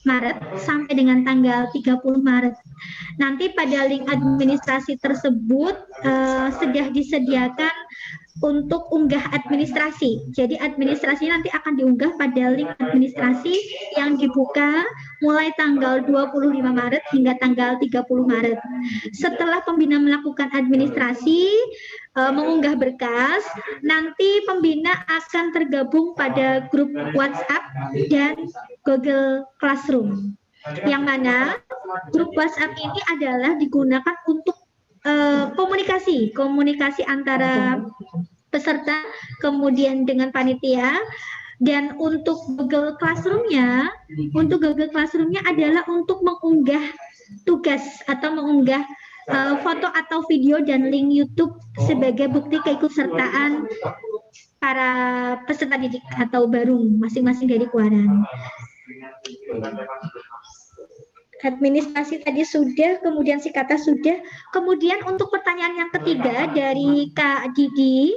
Maret sampai dengan tanggal 30 Maret. Nanti pada link administrasi tersebut sudah disediakan untuk unggah administrasi. Jadi administrasi nanti akan diunggah pada link administrasi yang dibuka mulai tanggal 25 Maret hingga tanggal 30 Maret. Setelah pembina melakukan administrasi, mengunggah berkas, nanti pembina akan tergabung pada grup WhatsApp dan Google Classroom. Yang mana grup WhatsApp ini adalah digunakan untuk komunikasi antara peserta kemudian dengan panitia. Dan untuk Google Classroom-nya adalah untuk mengunggah tugas atau mengunggah foto atau video dan link YouTube sebagai bukti keikutsertaan para peserta didik atau baru masing-masing dari Kuaran. Administrasi tadi sudah, kemudian si kata sudah. Kemudian untuk pertanyaan yang ketiga dari Kak Didi,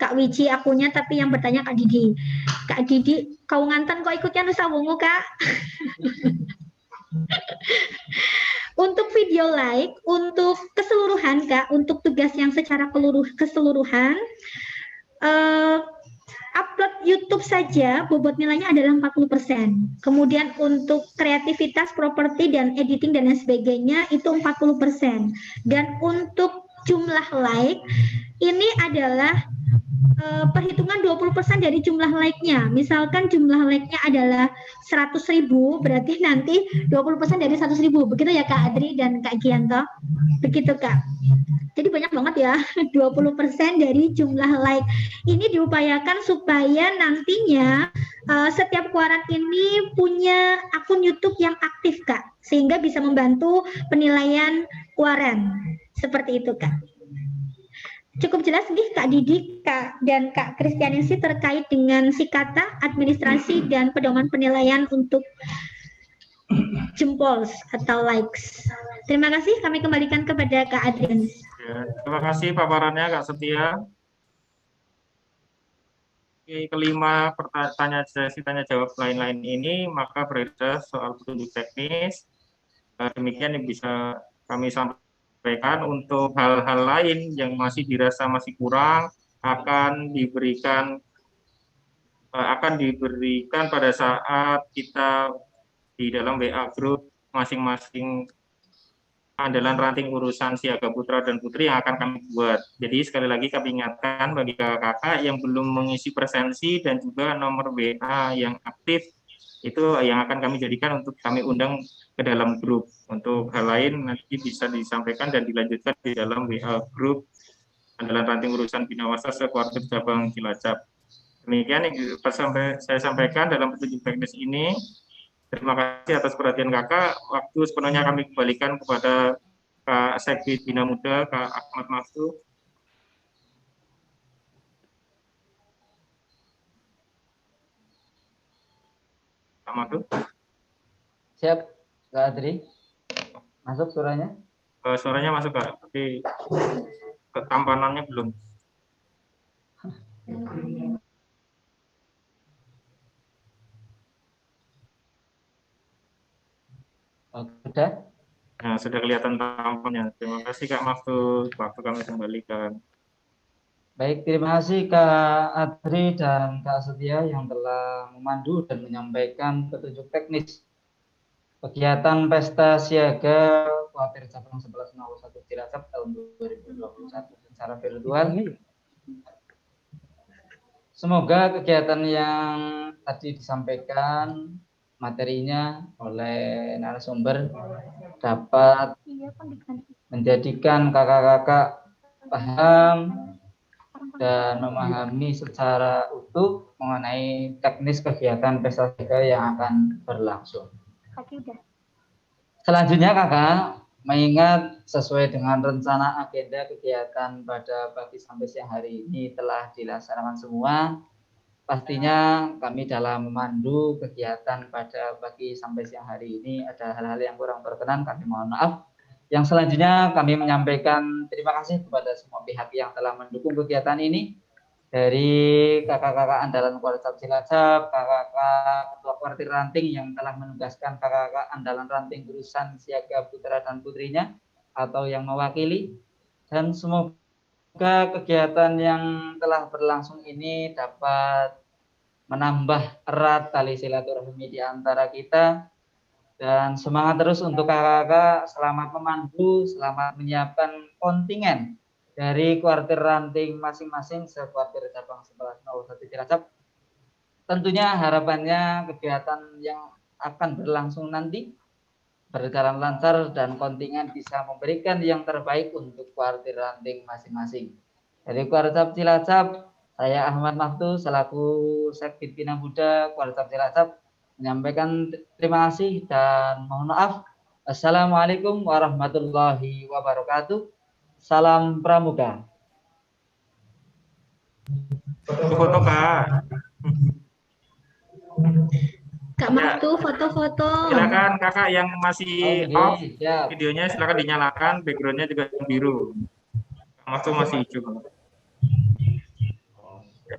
Kak Wiji akunya tapi yang bertanya Kak Didi. Kak Didi, kau nganten kok ikutnya nusa wungu Kak? Untuk video like, untuk keseluruhan Kak, untuk tugas yang secara keseluruhan, upload YouTube saja bobot nilainya adalah 40%. Kemudian untuk kreativitas, properti dan editing dan lain sebagainya itu 40%. Dan untuk jumlah like ini adalah perhitungan 20% dari jumlah like-nya. Misalkan jumlah like-nya adalah 100.000, berarti nanti 20% dari 100.000. Begitu ya Kak Adri dan Kak Gianto? Begitu Kak. Jadi banyak banget ya, 20% dari jumlah like. Ini diupayakan supaya nantinya setiap Kuaran ini punya akun YouTube yang aktif Kak, sehingga bisa membantu penilaian Kuaran. Seperti itu Kak. Cukup jelas nih Kak Didi dan Kak Kristianingsih terkait dengan sikata, administrasi, dan pedoman penilaian untuk jempol atau likes. Terima kasih, kami kembalikan kepada Kak Adrian. Ya, terima kasih paparannya Kak Setia. Kelima pertanyaan sesi tanya jawab lain-lain ini, maka beredar soal petunjuk teknis. Demikian yang bisa kami sampaikan. Untuk hal-hal lain yang masih dirasa masih kurang akan diberikan pada saat kita di dalam WA group masing-masing andalan ranting urusan siaga putra dan putri yang akan kami buat. Jadi sekali lagi kami ingatkan bagi kakak-kakak yang belum mengisi presensi dan juga nomor WA yang aktif itu yang akan kami jadikan untuk kami undang ke dalam grup. Untuk hal lain nanti bisa disampaikan dan dilanjutkan di dalam WA grup andalan ranting urusan Binawasa Kuartir Cabang Cilacap. Demikian yang saya sampaikan dalam petunjuk teknis ini. Terima kasih atas perhatian kakak. Waktu sepenuhnya kami kembalikan kepada Kak Sekdi Bina Muda, Kak Ahmad Maftu. Kak Maftu. Siap, Kak Adri. Masuk suaranya? Suaranya masuk Kak, tapi ketampanannya belum. Sudah? Nah, sudah kelihatan tampilannya. Terima kasih Kak Maftu. Waktu kami kembalikan. Baik, terima kasih Kak Adri dan Kak Setia yang telah memandu dan menyampaikan petunjuk teknis kegiatan Pesta Siaga Kuartir Cabang 1101 Cilacap tahun 2021 secara virtual Semoga kegiatan yang tadi disampaikan materinya oleh narasumber dapat menjadikan kakak-kakak paham dan memahami secara utuh mengenai teknis kegiatan pesta siaga yang akan berlangsung. Selanjutnya kakak, mengingat sesuai dengan rencana agenda kegiatan pada pagi sampai siang hari ini telah dilaksanakan semua, pastinya kami dalam memandu kegiatan pada pagi sampai siang hari ini ada hal-hal yang kurang berkenan, kami mohon maaf. Yang selanjutnya kami menyampaikan terima kasih kepada semua pihak yang telah mendukung kegiatan ini, dari kakak-kakak andalan Kuartap Cilacap, kakak-kakak ketua kuartir ranting yang telah menugaskan kakak-kakak andalan ranting urusan siaga putra dan putrinya atau yang mewakili, dan semoga kegiatan yang telah berlangsung ini dapat menambah erat tali silaturahmi di antara kita, dan semangat terus untuk kakak-kakak, selamat memandu, selamat menyiapkan kontingen dari kuartir ranting masing-masing sekuartir cabang 1101 Cilacap. Tentunya harapannya kegiatan yang akan berlangsung nanti berjalan lancar dan kontingen bisa memberikan yang terbaik untuk kuartir ranting masing-masing. Dari Kuartap Cilacap, saya Ahmad Maftu selaku Sekbid Bina Buddha Kuartap Cilacap menyampaikan terima kasih dan mohon maaf. Assalamualaikum warahmatullahi wabarakatuh. Salam Pramuka. Foto Kak. Kak Maftu foto-foto. Silakan kakak yang masih off videonya silakan dinyalakan, backgroundnya juga biru. Kak Maftu masih hijau.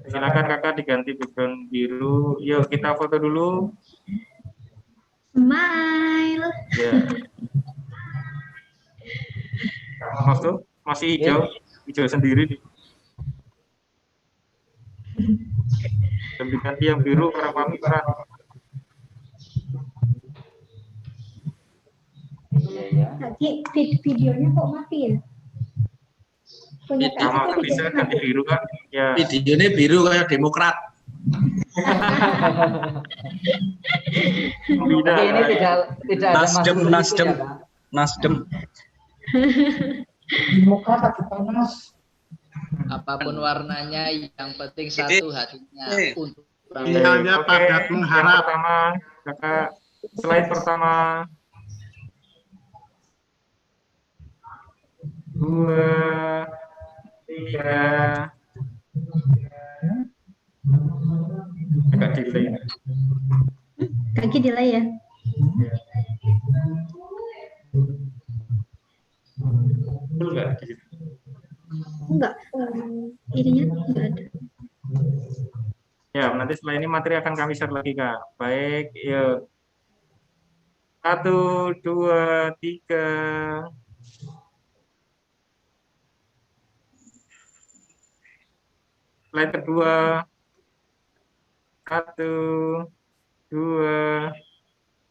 Silakan kakak diganti background biru. Yuk kita foto dulu. Smile. Ya. Kak Maftu masih hijau sendiri nih. Dan diganti yang biru karena kami peran. Tadi videonya kok mati ya? Punya Sama bisa ganti biru kan? Ya. Videonya biru kayak Demokrat. Tapi ini tidak ada Nasdem. Demokrat lagi panas. Apapun warnanya, yang penting satu hatinya untuk Sinyalnya padat mengharap. Pertama, kakak slide pertama. 2, 3. Agak delay. Kaki delay ya? Betul nggak? Enggak, ininya enggak ada. Ya, nanti setelah ini materi akan kami share lagi, Kak. Baik, yuk. 1, 2, 3. Slide kedua. 1, 2,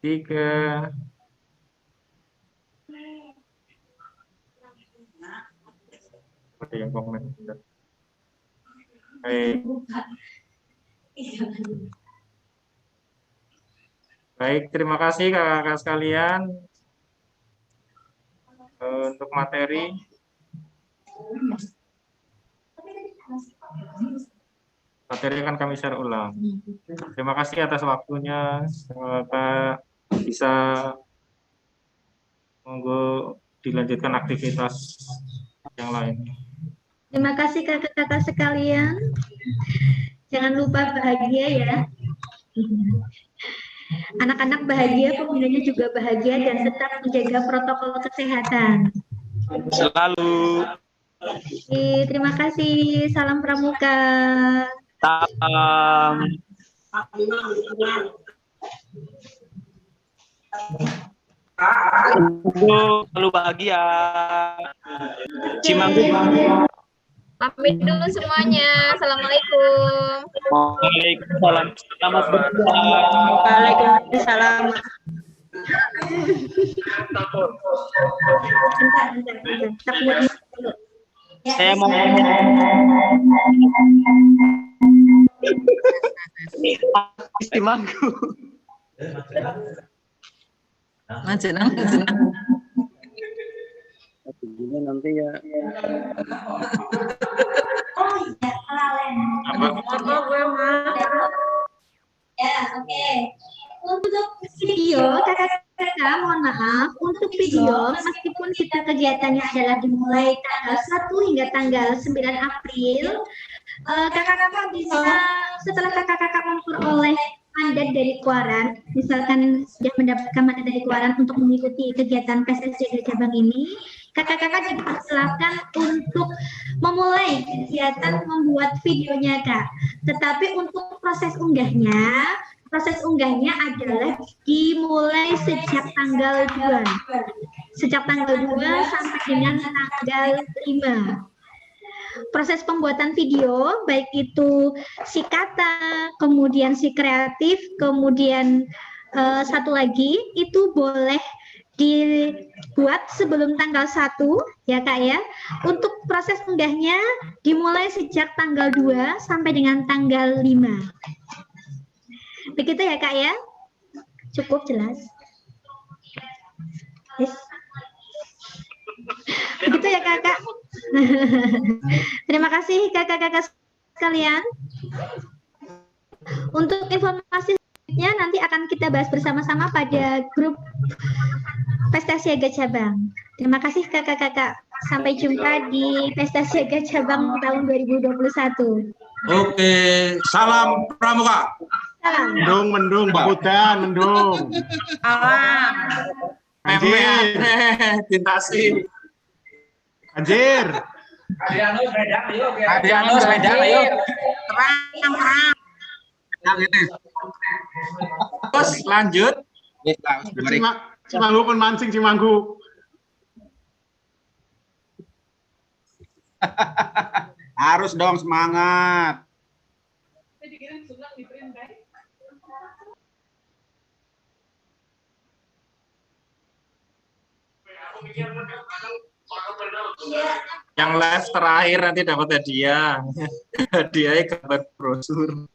3. Ada yang komen. Baik. Baik, terima kasih kakak-kakak sekalian untuk materi. Materi akan kami share ulang. Terima kasih atas waktunya. Semoga bisa monggo dilanjutkan aktivitas yang lain. Terima kasih kakak-kakak sekalian. Jangan lupa bahagia ya. Anak-anak bahagia, pembinanya juga bahagia dan tetap menjaga protokol kesehatan. Selalu. Terima kasih. Salam Pramuka. Salam. Selalu bahagia. Cimanggu. Pamit dulu semuanya. Assalamualaikum. Waalaikumsalam. Selamat berbuka. Waalaikumsalam. Saya mau Istimangku. Majenang. Nanti ya. Ya, oke. Untuk video, kakak-kakak, mohon maaf, untuk video, meskipun kita kegiatannya adalah dimulai tanggal 1 hingga tanggal 9 April, kakak-kakak bisa, setelah kakak-kakak memperoleh mandat dari Kuaran, misalkan sudah mendapatkan mandat dari Kuaran untuk mengikuti kegiatan PSSI Siaga Cabang ini, kakak-kakak dipersilakan untuk memulai kegiatan membuat videonya, Kak. Tetapi untuk proses unggahnya adalah dimulai sejak tanggal 2. Sejak tanggal 2 sampai dengan tanggal 5. Proses pembuatan video, baik itu si kata, kemudian si kreatif, kemudian satu lagi, itu boleh dibuat sebelum tanggal 1, ya Kak ya. Untuk proses unggahnya dimulai sejak tanggal 2 sampai dengan tanggal 5. Begitu ya Kak ya? Cukup jelas? Yes. Begitu ya Kakak? Terima kasih kakak-kakak sekalian. Untuk informasi selanjutnya nanti akan kita bahas bersama-sama pada grup Pesta Siaga Cabang. Terima kasih kakak-kakak. Sampai jumpa di Pesta Siaga Cabang tahun 2021. Oke, salam pramuka. Salam. Mendung, hujan, mendung. Alam. Anjir. Tintasi. Anjir. Adianus Medan, ayo. Terang. Terus lanjut. Cimanggu pun mancing Cimanggu. Harus dong semangat. Yang live terakhir nanti dapat hadiah. Hadiahnya gambar brosur.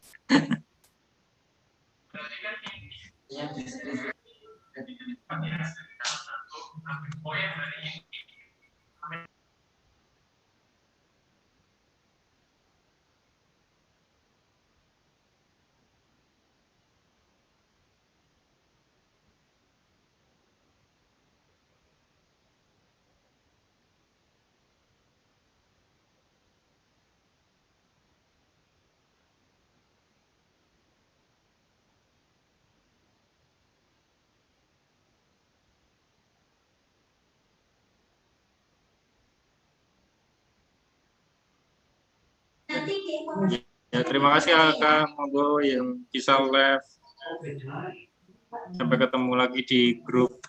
Ya, terima kasih Kak, monggo yang bisa live. Sampai ketemu lagi di grup.